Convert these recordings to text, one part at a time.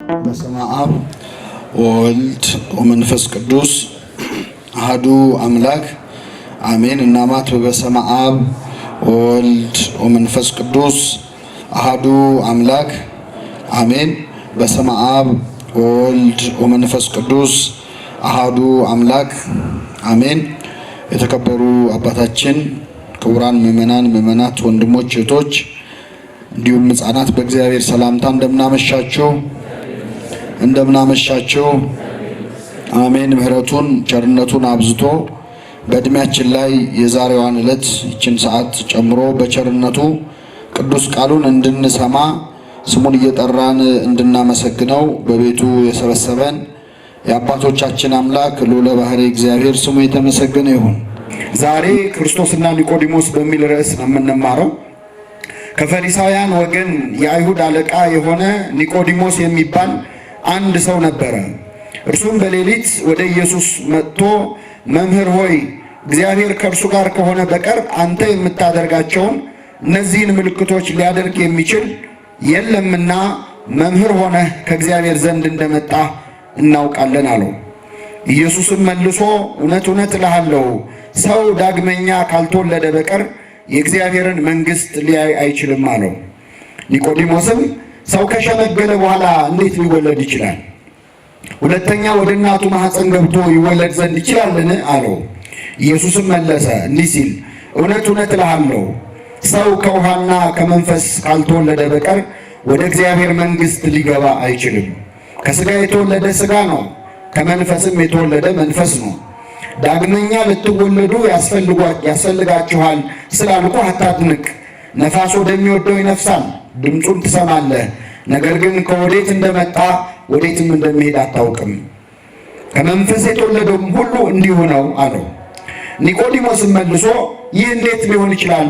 በስመ አብ ወወልድ ወመንፈስ ቅዱስ አሐዱ አምላክ አሜን። እናማት በስመ አብ ወወልድ ወመንፈስ ቅዱስ አሐዱ አምላክ አሜን። በስመ አብ ወወልድ ወመንፈስ ቅዱስ አሐዱ አምላክ አሜን። የተከበሩ አባታችን ክቡራን ምእመናት ወንድሞች እህቶች እንዲሁም ሕፃናት በእግዚአብሔር ሰላምታ እንደምናመሻቸው አሜን። ምሕረቱን ቸርነቱን አብዝቶ በእድሜያችን ላይ የዛሬዋን ዕለት ይችን ሰዓት ጨምሮ በቸርነቱ ቅዱስ ቃሉን እንድንሰማ ስሙን እየጠራን እንድናመሰግነው በቤቱ የሰበሰበን የአባቶቻችን አምላክ ልዑለ ባሕርይ እግዚአብሔር ስሙ የተመሰገነ ይሁን። ዛሬ ክርስቶስና ኒቆዲሞስ በሚል ርዕስ ነው የምንማረው። ከፈሪሳውያን ወገን የአይሁድ አለቃ የሆነ ኒቆዲሞስ የሚባል አንድ ሰው ነበረ። እርሱም በሌሊት ወደ ኢየሱስ መጥቶ መምህር ሆይ እግዚአብሔር ከእርሱ ጋር ከሆነ በቀር አንተ የምታደርጋቸውን እነዚህን ምልክቶች ሊያደርግ የሚችል የለምና መምህር ሆነህ ከእግዚአብሔር ዘንድ እንደመጣ እናውቃለን አለው። ኢየሱስም መልሶ እውነት እውነት እልሃለሁ ሰው ዳግመኛ ካልተወለደ በቀር የእግዚአብሔርን መንግሥት ሊያይ አይችልም አለው። ኒቆዲሞስም ሰው ከሸመገለ በኋላ እንዴት ሊወለድ ይችላል? ሁለተኛ ወደ እናቱ ማኅፀን ገብቶ ይወለድ ዘንድ ይችላልን? አለው። ኢየሱስም መለሰ እንዲህ ሲል እውነት እውነት እልሃለሁ ሰው ከውሃና ከመንፈስ ካልተወለደ በቀር ወደ እግዚአብሔር መንግሥት ሊገባ አይችልም። ከሥጋ የተወለደ ሥጋ ነው፣ ከመንፈስም የተወለደ መንፈስ ነው። ዳግመኛ ልትወለዱ ያስፈልጋችኋል ስላልኩህ አታድንቅ። ነፋስ ወደሚወደው ይነፍሳል፣ ድምፁን ትሰማለህ፣ ነገር ግን ከወዴት እንደመጣ ወዴትም እንደሚሄድ አታውቅም። ከመንፈስ የተወለደውም ሁሉ እንዲሁ ነው አለው። ኒቆዲሞስም መልሶ ይህ እንዴት ሊሆን ይችላል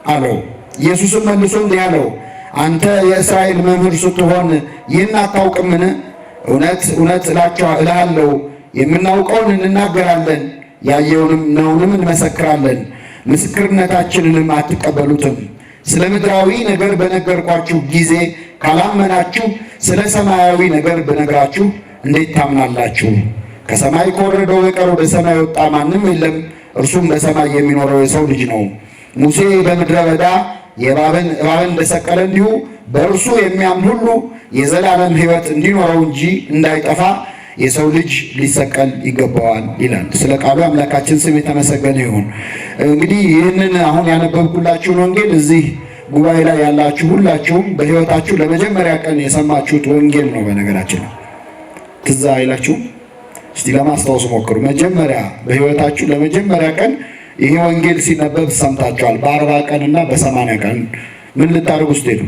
አለው። ኢየሱስም መልሶ እንዲህ አለው አንተ የእስራኤል መምህር ስትሆን ይህን አታውቅምን? እውነት እውነት እልሃለሁ የምናውቀውን እንናገራለን፣ ያየውንም ነውንም እንመሰክራለን፣ ምስክርነታችንንም አትቀበሉትም። ስለ ምድራዊ ነገር በነገርኳችሁ ጊዜ ካላመናችሁ ስለ ሰማያዊ ነገር ብነግራችሁ እንዴት ታምናላችሁ? ከሰማይ ከወረደው በቀር ወደ ሰማይ የወጣ ማንም የለም፣ እርሱም በሰማይ የሚኖረው የሰው ልጅ ነው። ሙሴ በምድረ በዳ እባብን እንደሰቀለ እንዲሁ በእርሱ የሚያምን ሁሉ የዘላለም ሕይወት እንዲኖረው እንጂ እንዳይጠፋ የሰው ልጅ ሊሰቀል ይገባዋል ይላል። ስለ ቃሉ አምላካችን ስም የተመሰገነ ይሁን። እንግዲህ ይህንን አሁን ያነበብኩላችሁን ወንጌል እዚህ ጉባኤ ላይ ያላችሁ ሁላችሁም በሕይወታችሁ ለመጀመሪያ ቀን የሰማችሁት ወንጌል ነው። በነገራችን ትዝ አይላችሁም? እስቲ ለማስታወስ ሞክሩ። መጀመሪያ በሕይወታችሁ ለመጀመሪያ ቀን ይሄ ወንጌል ሲነበብ ሰምታችኋል። በ40 ቀንና በ80 ቀን ምን ልታደርጉ ስትሄዱ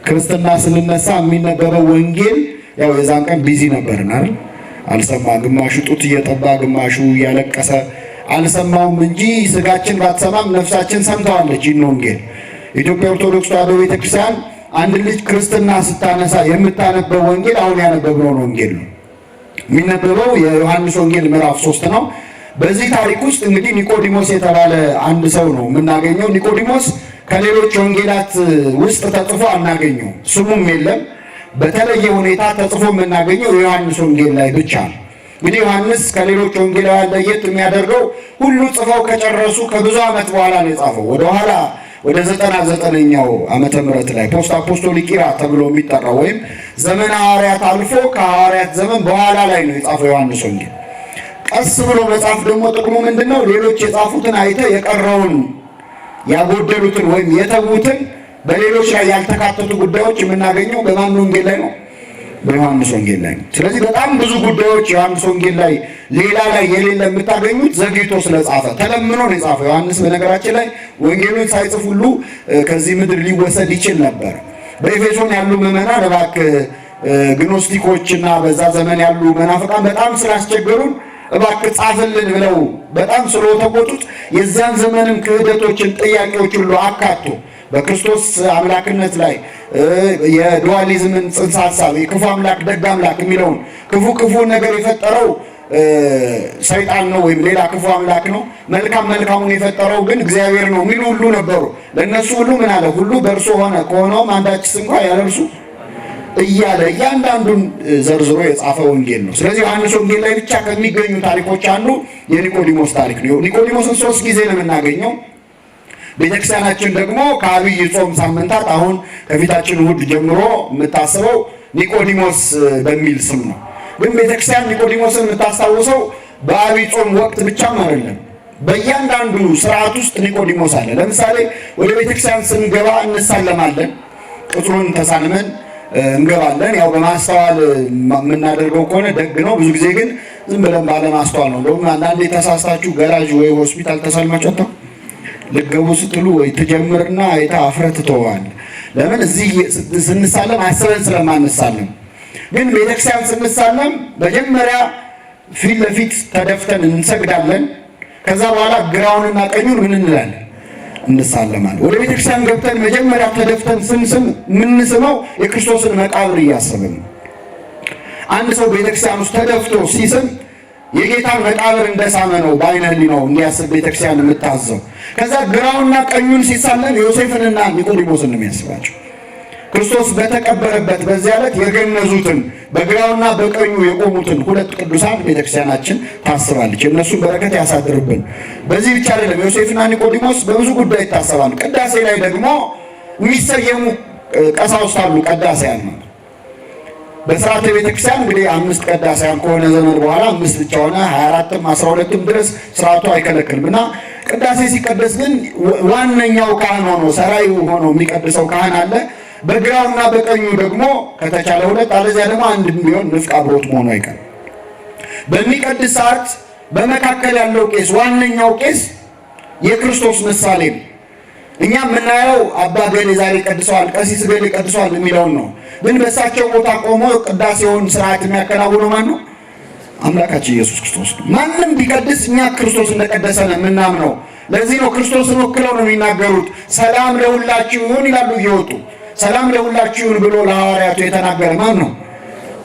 ክርስትና ስንነሳ የሚነበበው ወንጌል ያው የዛን ቀን ቢዚ ነበርን አይደል? አልሰማ ግማሹ ጡት እየጠባ ግማሹ እያለቀሰ አልሰማውም እንጂ ስጋችን ባትሰማም ነፍሳችን ሰምተዋለች ይህን ወንጌል። ኢትዮጵያ ኦርቶዶክስ ተዋሕዶ ቤተክርስቲያን አንድ ልጅ ክርስትና ስታነሳ የምታነበው ወንጌል አሁን ያነበብነው ወንጌል ነው። የሚነበበው የዮሐንስ ወንጌል ምዕራፍ 3 ነው። በዚህ ታሪክ ውስጥ እንግዲህ ኒቆዲሞስ የተባለ አንድ ሰው ነው የምናገኘው። ኒቆዲሞስ ከሌሎች ወንጌላት ውስጥ ተጽፎ አናገኘው፣ ስሙም የለም። በተለየ ሁኔታ ተጽፎ የምናገኘው የዮሐንስ ወንጌል ላይ ብቻ ነው። እንግዲህ ዮሐንስ ከሌሎች ወንጌላውያን ለየት የሚያደርገው ሁሉ ጽፈው ከጨረሱ ከብዙ ዓመት በኋላ ነው የጻፈው። ወደኋላ ወደ 99ኛው ዓመተ ምህረት ላይ ፖስት አፖስቶሊክ ኢራ ተብሎ የሚጠራው ወይም ዘመነ ሐዋርያት አልፎ ከሐዋርያት ዘመን በኋላ ላይ ነው የጻፈው ዮሐንስ ወንጌል። ቀስ ብሎ መጻፍ ደግሞ ጥቅሙ ምንድነው? ሌሎች የጻፉትን አይተ የቀረውን ያጎደሉትን ወይም የተዉትን በሌሎች ላይ ያልተካተቱ ጉዳዮች የምናገኘው በማን ወንጌል ላይ ነው? በዮሐንስ ወንጌል ላይ ነው። ስለዚህ በጣም ብዙ ጉዳዮች ዮሐንስ ወንጌል ላይ ሌላ ላይ የሌለ የምታገኙት ዘግይቶ ስለጻፈ ተለምኖ ነው የጻፈው። ዮሐንስ በነገራችን ላይ ወንጌሉን ሳይጽፍ ሁሉ ከዚህ ምድር ሊወሰድ ይችል ነበር። በኤፌሶን ያሉ ምዕመናን እባክህ ግኖስቲኮችና በዛ ዘመን ያሉ መናፍቃን በጣም ስላስቸገሩን እባክህ ጻፍልን ብለው በጣም ስለተቆጡት የዛን ዘመንም ክህደቶችን ጥያቄዎች ሁሉ አካቶ በክርስቶስ አምላክነት ላይ የዱዋሊዝምን ጽንሰ ሐሳብ የክፉ አምላክ ደግ አምላክ የሚለውን ክፉ ነገር የፈጠረው ሰይጣን ነው ወይም ሌላ ክፉ አምላክ ነው፣ መልካሙን የፈጠረው ግን እግዚአብሔር ነው የሚሉ ሁሉ ነበሩ። ለነሱ ሁሉ ምን አለ? ሁሉ በእርሱ ሆነ፣ ከሆነውም አንዳችስ እንኳን ያለ እርሱ እያለ እያንዳንዱን ዘርዝሮ የጻፈ ወንጌል ነው። ስለዚህ ዮሐንስ ወንጌል ላይ ብቻ ከሚገኙ ታሪኮች አንዱ የኒቆዲሞስ ታሪክ ነው። ኒቆዲሞስን 3 ጊዜ ነው የምናገኘው። ቤተክርስቲያናችን ደግሞ ከአብይ ጾም ሳምንታት አሁን ከፊታችን እሑድ ጀምሮ የምታስበው ኒቆዲሞስ በሚል ስም ነው። ግን ቤተክርስቲያን ኒቆዲሞስን የምታስታውሰው በአብይ ጾም ወቅት ብቻም አይደለም። በእያንዳንዱ ስርዓት ውስጥ ኒቆዲሞስ አለ። ለምሳሌ ወደ ቤተክርስቲያን ስንገባ እንሳለማለን፣ ቅጥሩን ተሳልመን እንገባለን። ያው በማስተዋል የምናደርገው ከሆነ ደግ ነው። ብዙ ጊዜ ግን ዝም ብለን ባለማስተዋል ነው። እንደውም አንዳንዴ ተሳስታችሁ ገራጅ ወይ ሆስፒታል ተሳልማችሁ ልገቡ ስትሉ ወይ ትጀምርና አይታ አፍረት ትተዋል። ለምን እዚህ ስንሳለም አስበን ስለማንሳለም። ግን ቤተክርስቲያን ስንሳለም መጀመሪያ ፊት ለፊት ተደፍተን እንሰግዳለን። ከዛ በኋላ ግራውንና ቀኙን ምን እንላለን? እንሳለማለን። ወደ ቤተክርስቲያን ገብተን መጀመሪያ ተደፍተን ስንስም የምንስመው የክርስቶስን መቃብር እያሰብን ነው። አንድ ሰው ቤተክርስቲያን ውስጥ ተደፍቶ ሲስም የጌታን መቃብር እንደሳመ ነው በዓይነ ሕሊናው እንዲያስብ ቤተክርስቲያን የምታዘው። ከዛ ግራውና ቀኙን ሲሳለም ዮሴፍንና ኒቆዲሞስን ነው የሚያስባቸው። ክርስቶስ በተቀበረበት በዚያ ዕለት የገነዙትን በግራውና በቀኙ የቆሙትን 2 ቅዱሳን ቤተክርስቲያናችን ታስባለች። የእነሱን በረከት ያሳድርብን። በዚህ ብቻ አይደለም፣ ዮሴፍና ኒቆዲሞስ በብዙ ጉዳይ ይታሰባሉ። ቅዳሴ ላይ ደግሞ የሚሰየሙ ቀሳውስት አሉ። ቀዳሴያን ነው። በሥርዓተ ቤተክርስቲያን እንግዲህ 5 ቀዳሴያን ከሆነ ዘመን በኋላ 5 ብቻ ሆነ። 24ም 12ም ድረስ ስርዓቱ አይከለክልም እና ቅዳሴ ሲቀደስ ግን ዋነኛው ካህን ሆኖ ሰራዩ ሆኖ የሚቀድሰው ካህን አለ። በግራውና በቀኙ ደግሞ ከተቻለ 2 አለዚያ ደግሞ 1 ቢሆን ንፍቅ አብሮት መሆኑ አይቀርም። በሚቀድስ ሰዓት በመካከል ያለው ቄስ ዋነኛው ቄስ የክርስቶስ ምሳሌ ነው። እኛ የምናየው አባ ገሌ ዛሬ ቀድሰዋል፣ ቀሲስ ገሌ ቀድሰዋል የሚለውን ነው። ግን በእሳቸው ቦታ ቆሞ ቅዳሴውን ስርዓት የሚያከናውነው ማን ነው? አምላካችን ኢየሱስ ክርስቶስ ነው። ማንም ቢቀድስ እኛ ክርስቶስ እንደቀደሰ ነው የምናምነው። ለዚህ ነው ክርስቶስን ወክለው ነው የሚናገሩት። ሰላም ለሁላችሁ ይሁን ይላሉ እየወጡ። ሰላም ለሁላችሁ ይሁን ብሎ ለሐዋርያቱ የተናገረ ማን ነው?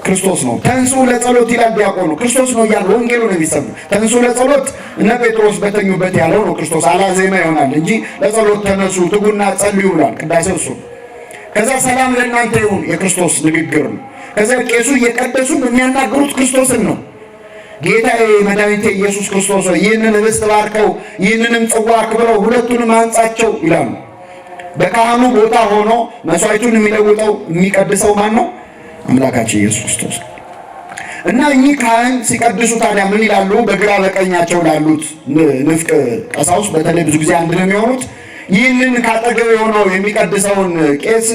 ክርስቶስ ነው። ተንሱ ለጸሎት ይላል ዲያቆኑ። ክርስቶስ ነው እያለ ወንጌሉ ነው የሚሰብክ። ተንሱ ለጸሎት እነ ጴጥሮስ በተኙበት ያለው ነው ክርስቶስ። አላዜማ ይሆናል እንጂ ለጸሎት ተነሱ ትጉና ጸልዩ ይላል ቅዳሴው እሱ። ከዛ ሰላም ለእናንተ ይሁን የክርስቶስ ንግግር ነው። ከዛ ቄሱ እየቀደሱ የሚያናገሩት ክርስቶስን ነው። ጌታዬ መድኃኒቴ ኢየሱስ ክርስቶስ ይህንን ኅብስት ባርከው ይህንንም ጽዋ አክብረው ሁለቱንም አንጻቸው ይላሉ። በካህኑ ቦታ ሆኖ መስዋዕቱን የሚለውጠው የሚቀድሰው ማን ነው? አምላካችን ኢየሱስ ክርስቶስ። እና እኚህ ካህን ሲቀድሱ ታዲያ ምን ይላሉ? በግራ በቀኛቸው ላሉት ንፍቅ ቀሳውስት በተለይ ብዙ ጊዜ አንድ ነው የሚሆኑት። ይህንን ካጠገብ የሆነው የሚቀድሰውን ቄስ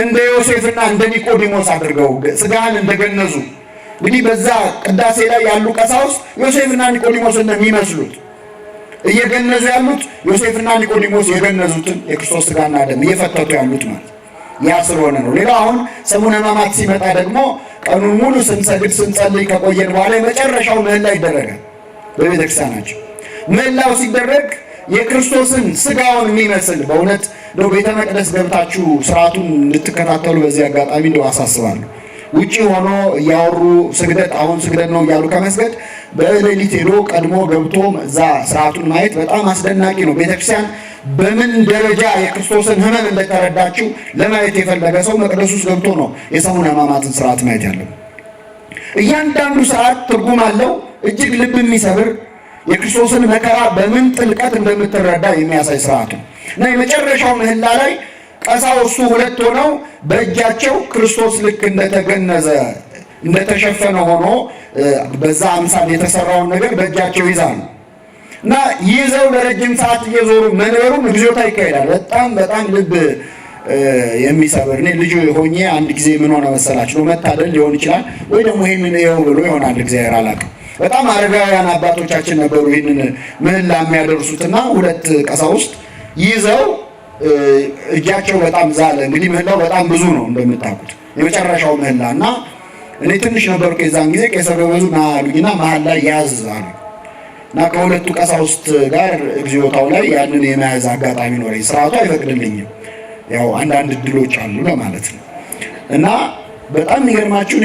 እንደ ዮሴፍና እንደ ኒቆዲሞስ አድርገው ስጋህን እንደገነዙ። እንግዲህ በዛ ቅዳሴ ላይ ያሉ ቀሳውስት ዮሴፍና ኒቆዲሞስ እንደሚመስሉት እየገነዙ ያሉት ዮሴፍና ኒቆዲሞስ የገነዙትን የክርስቶስ ስጋና ደም እየፈተቱ ያሉት ማለት ያ ስለሆነ ነው። ሌላው አሁን ሰሙነ ሕማማት ሲመጣ ደግሞ ቀኑን ሙሉ ስንሰግድ ስንጸልይ ከቆየን በኋላ የመጨረሻው ምህላ ይደረጋል በቤተክርስቲያናችን። ምህላው ሲደረግ የክርስቶስን ስጋውን የሚመስል በእውነት ነው ቤተ መቅደስ ገብታችሁ ስርዓቱን እንድትከታተሉ በዚህ አጋጣሚ እንደው አሳስባለሁ። ውጪ ሆኖ እያወሩ ስግደት አሁን ስግደት ነው እያሉ ከመስገድ በሌሊት ሄዶ ቀድሞ ገብቶ እዛ ስርዓቱን ማየት በጣም አስደናቂ ነው። ቤተክርስቲያን በምን ደረጃ የክርስቶስን ሕመም እንደተረዳችው ለማየት የፈለገ ሰው መቅደስ ውስጥ ገብቶ ነው የሰሙነ ሕማማትን ስርዓት ማየት ያለው። እያንዳንዱ ስርዓት ትርጉም አለው። እጅግ ልብ የሚሰብር የክርስቶስን መከራ በምን ጥልቀት እንደምትረዳ የሚያሳይ ስርዓት ነው እና የመጨረሻው ምህላ ላይ ቀሳውስቱ 2 ሆነው በእጃቸው ክርስቶስ ልክ እንደተገነዘ እንደተሸፈነ ሆኖ በዛ አምሳል የተሰራውን ነገር በእጃቸው ይዛሉ እና ይዘው ለረጅም ሰዓት እየዞሩ መንበሩን እግዚኦታ ይካሄዳል። በጣም ልብ የሚሰብር። እኔ ልጅ ሆኜ አንድ ጊዜ ምን ሆነ መሰላችሁ? መታደል ሊሆን ይችላል ወይ ደግሞ ይሄንን ይኸው ብሎ ይሆናል እግዚአብሔር አላውቅም። በጣም አረጋውያን አባቶቻችን ነበሩ ይህንን ምህላ የሚያደርሱትና 2 ቀሳውስት ይዘው እጃቸው በጣም ዛለ። እንግዲህ ምህላው በጣም ብዙ ነው እንደምታውቁት የመጨረሻው ምህላ እና እኔ ትንሽ ነበሩ ከዛን ጊዜ ቄሰ ገበዙ ና አሉኝና መሀል ላይ ያዝ አሉ እና ከ2ቱ ቀሳውስት ጋር እግዚኦታው ላይ ያንን የመያዝ አጋጣሚ ኖረኝ። ስርዓቱ አይፈቅድልኝም፣ ያው አንዳንድ እድሎች አሉ ለማለት ነው። እና በጣም የሚገርማችሁ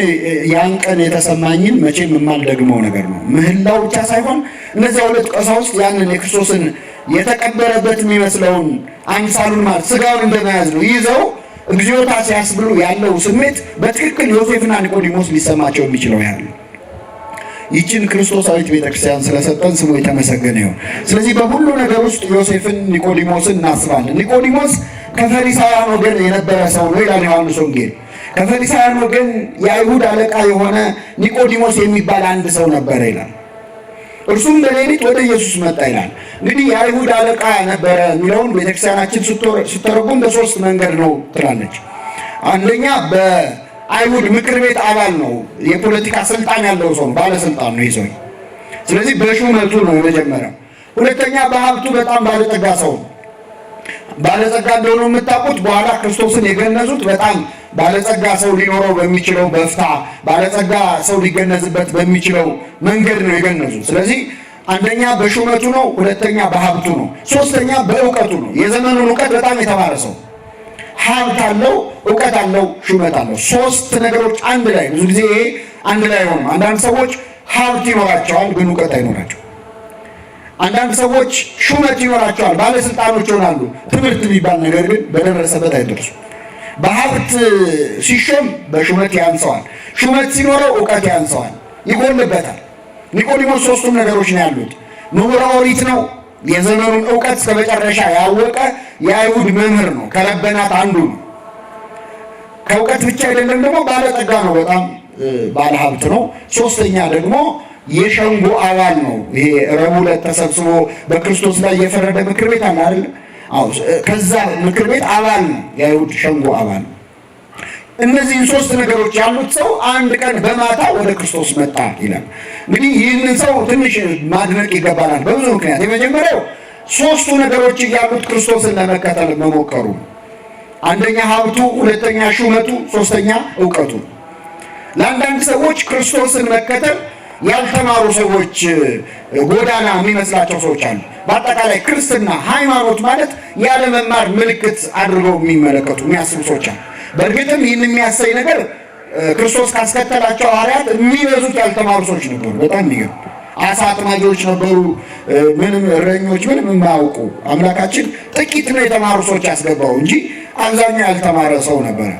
ያን ቀን የተሰማኝን መቼም የማልደግመው ነገር ነው። ምህላው ብቻ ሳይሆን እነዚያ 2 ቀሳውስት ያንን የክርስቶስን የተቀበረበት የሚመስለውን አምሳሉን ማለት ስጋውን እንደመያዝ ነው ይዘው እግዚኦታ ሲያስብሉ ያለው ስሜት በትክክል ዮሴፍና ኒቆዲሞስ ሊሰማቸው የሚችለው ያህል ይችን ክርስቶሳዊት ቤተክርስቲያን ስለሰጠን ስሙ የተመሰገነ ይሁን። ስለዚህ በሁሉ ነገር ውስጥ ዮሴፍን ኒቆዲሞስን እናስባለን። ኒቆዲሞስ ከፈሪሳውያን ወገን የነበረ ሰው ነው ይላል ዮሐንስ ወንጌል። ከፈሪሳውያን ወገን የአይሁድ አለቃ የሆነ ኒቆዲሞስ የሚባል አንድ ሰው ነበረ ይላል። እርሱም በሌሊት ወደ ኢየሱስ መጣ ይላል። እንግዲህ የአይሁድ አለቃ ነበረ የሚለውን ቤተክርስቲያናችን ስትተረጉም በሶስት መንገድ ነው ትላለች። አንደኛ በአይሁድ ምክር ቤት አባል ነው፣ የፖለቲካ ስልጣን ያለው ሰው ነው፣ ባለስልጣን ነው ይዘው። ስለዚህ በሹመቱ ነው የመጀመሪያው። ሁለተኛ በሀብቱ በጣም ባለጠጋ ሰው ነው። ባለጸጋ እንደሆነ የምታውቁት በኋላ ክርስቶስን የገነዙት በጣም ባለጸጋ ሰው ሊኖረው በሚችለው በፍታ ባለጸጋ ሰው ሊገነዝበት በሚችለው መንገድ ነው የገነዙት። ስለዚህ አንደኛ በሹመቱ ነው፣ ሁለተኛ በሀብቱ ነው፣ ሶስተኛ በእውቀቱ ነው። የዘመኑን እውቀት በጣም የተማረ ሰው፣ ሀብት አለው፣ እውቀት አለው፣ ሹመት አለው። ሶስት ነገሮች አንድ ላይ ብዙ ጊዜ ይሄ አንድ ላይ ሆኖ አንዳንድ ሰዎች ሀብት ይኖራቸዋል ግን እውቀት አይኖራቸው። አንዳንድ ሰዎች ሹመት ይኖራቸዋል ባለስልጣኖች ይሆናሉ፣ ትምህርት የሚባል ነገር ግን በደረሰበት አይደርሱም። በሀብት ሲሾም በሹመት ያንሰዋል፣ ሹመት ሲኖረው እውቀት ያንሰዋል፣ ይጎልበታል። ኒቆዲሞስ ሶስቱም ነገሮች ነው ያሉት። ምሁረ ኦሪት ነው፣ የዘመኑን እውቀት እስከ መጨረሻ ያወቀ የአይሁድ መምህር ነው፣ ከረበናት አንዱ ነው። ከእውቀት ብቻ አይደለም ደግሞ ባለጠጋ ነው፣ በጣም ባለሀብት ነው። ሶስተኛ ደግሞ የሸንጎ አባል ነው። ይሄ ረቡዕ ዕለት ተሰብስቦ በክርስቶስ ላይ የፈረደ ምክር ቤት አለ አይደል? አዎ፣ ከዛ ምክር ቤት አባል ነው፣ የአይሁድ ሸንጎ አባል። እነዚህን ሶስት ነገሮች ያሉት ሰው አንድ ቀን በማታ ወደ ክርስቶስ መጣ ይላል። እንግዲህ ይህንን ሰው ትንሽ ማድነቅ ይገባናል በብዙ ምክንያት። የመጀመሪያው ሶስቱ ነገሮች ያሉት ክርስቶስን ለመከተል መሞከሩ፣ አንደኛ ሀብቱ፣ ሁለተኛ ሹመቱ፣ ሶስተኛ እውቀቱ። ለአንዳንድ ሰዎች ክርስቶስን መከተል ያልተማሩ ሰዎች ጎዳና የሚመስላቸው ሰዎች አሉ። በአጠቃላይ ክርስትና ሃይማኖት ማለት ያለመማር ምልክት አድርገው የሚመለከቱ የሚያስቡ ሰዎች አሉ። በእርግጥም ይህን የሚያሳይ ነገር ክርስቶስ ካስከተላቸው ሐዋርያት የሚበዙት ያልተማሩ ሰዎች ነበሩ። በጣም የሚገርም አሳ አጥማጆች ነበሩ፣ ምንም እረኞች፣ ምንም የማያውቁ። አምላካችን ጥቂት ነው የተማሩ ሰዎች ያስገባው እንጂ አብዛኛው ያልተማረ ሰው ነበረ።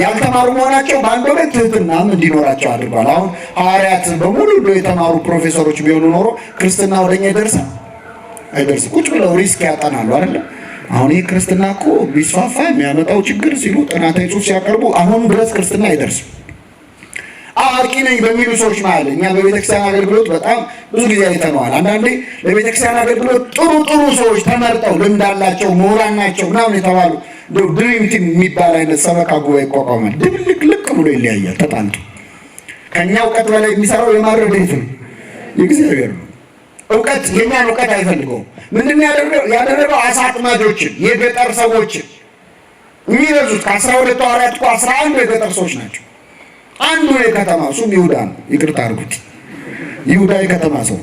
ያልተማሩ መሆናቸው በአንድ ወገን ትህትናም እንዲኖራቸው አድርጓል። አሁን ሐዋርያት በሙሉ የተማሩ ፕሮፌሰሮች ቢሆኑ ኖሮ ክርስትና ወደኛ ይደርሳል አይደርስም? ቁጭ ብለው ሪስክ ያጠናሉ አይደለም? አሁን ይህ ክርስትና እኮ ቢስፋፋ የሚያመጣው ችግር ሲሉ ጥናታዊ ጽሑፍ ሲያቀርቡ አሁን ድረስ ክርስትና አይደርስም። አዋቂ ነኝ በሚሉ ሰዎች ማለት እኛ በቤተክርስቲያን አገልግሎት በጣም ብዙ ጊዜ አይተነዋል። አንዳንዴ ለቤተክርስቲያን አገልግሎት ጥሩ ሰዎች ተመርጠው ልምድ አላቸው ምሁራን ናቸው ምናምን የተባሉ ድሪም ቲም የሚባል አይነት ሰበካ ጉባኤ ይቋቋማል። ድብልቅልቅ ብሎ ይለያያል ተጣልቶ። ከኛ እውቀት በላይ የሚሰራው የማረድ ነው፣ የእግዚአብሔር ነው። እውቀት የኛን እውቀት አይፈልገውም። ምንድን ያደረገው አሳ አጥማጆችን የገጠር ሰዎችን የሚበዙት ከ12 ሐዋርያት እኮ 11 የገጠር ሰዎች ናቸው። አንዱ የከተማ እሱም ይሁዳ ነው። ይቅርታ አድርጉት፣ ይሁዳ የከተማ ሰው።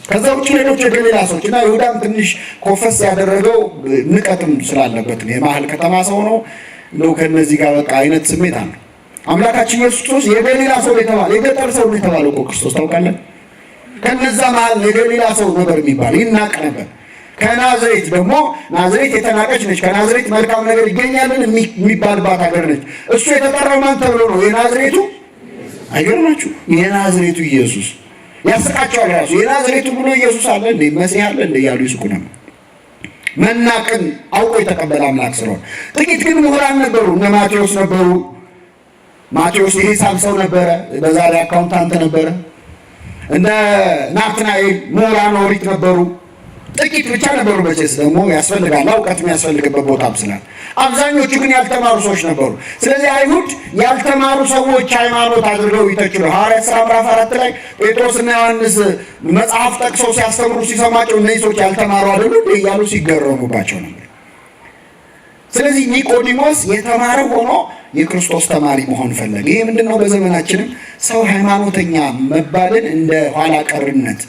ከዛ ውጭ ሌሎች የገሊላ ሰዎች እና ይሁዳም ትንሽ ኮፈስ ያደረገው ንቀትም ስላለበት የመሀል ከተማ ሰው ነው ነው ከነዚህ ጋር በቃ አይነት ስሜት አለ። አምላካችን ኢየሱስ ክርስቶስ የገሊላ ሰው የተባለ የገጠር ሰው የተባለው እኮ ክርስቶስ ታውቃለህ። ከነዛ መሀል የገሊላ ሰው ነበር የሚባል ይናቅ ነበር። ከናዝሬት ደግሞ ናዝሬት የተናቀች ነች። ከናዝሬት መልካም ነገር ይገኛልን የሚባልባት ሀገር ነች። እሱ የተጠራው ማን ተብሎ ነው? የናዝሬቱ። አይገርማችሁ? የናዝሬቱ ኢየሱስ ያስቃቸዋል። ራሱ የናዝሬቱ ብሎ ኢየሱስ አለ እንዴ መሲህ አለ እንዴ ያሉ ይስቁ ነበር። መናቅን አውቆ የተቀበለ አምላክ ስለሆነ። ጥቂት ግን ምሁራን ነበሩ። እነ ማቴዎስ ነበሩ። ማቴዎስ የሂሳብ ሰው ነበረ፣ በዛሬ አካውንታንት ነበረ። እነ ናትናኤል ምሁራን ኦሪት ነበሩ። ጥቂት ብቻ ነበሩ። መቼስ ደግሞ ያስፈልጋል እውቀት የሚያስፈልግበት ቦታም ስላለ። አብዛኞቹ ግን ያልተማሩ ሰዎች ነበሩ። ስለዚህ አይሁድ ያልተማሩ ሰዎች ሃይማኖት አድርገው ይተቹ ነው። ሐዋርያት ሥራ ምዕራፍ 4 ላይ ጴጥሮስና ዮሐንስ መጽሐፍ ጠቅሰው ሲያስተምሩ ሲሰማቸው እነዚህ ሰዎች ያልተማሩ አይደሉ እያሉ ሲገረሙባቸው ነበር። ስለዚህ ኒቆዲሞስ የተማረ ሆኖ የክርስቶስ ተማሪ መሆን ፈለገ። ይሄ ምንድነው? በዘመናችንም ሰው ሃይማኖተኛ መባልን እንደ ኋላ ቀርነት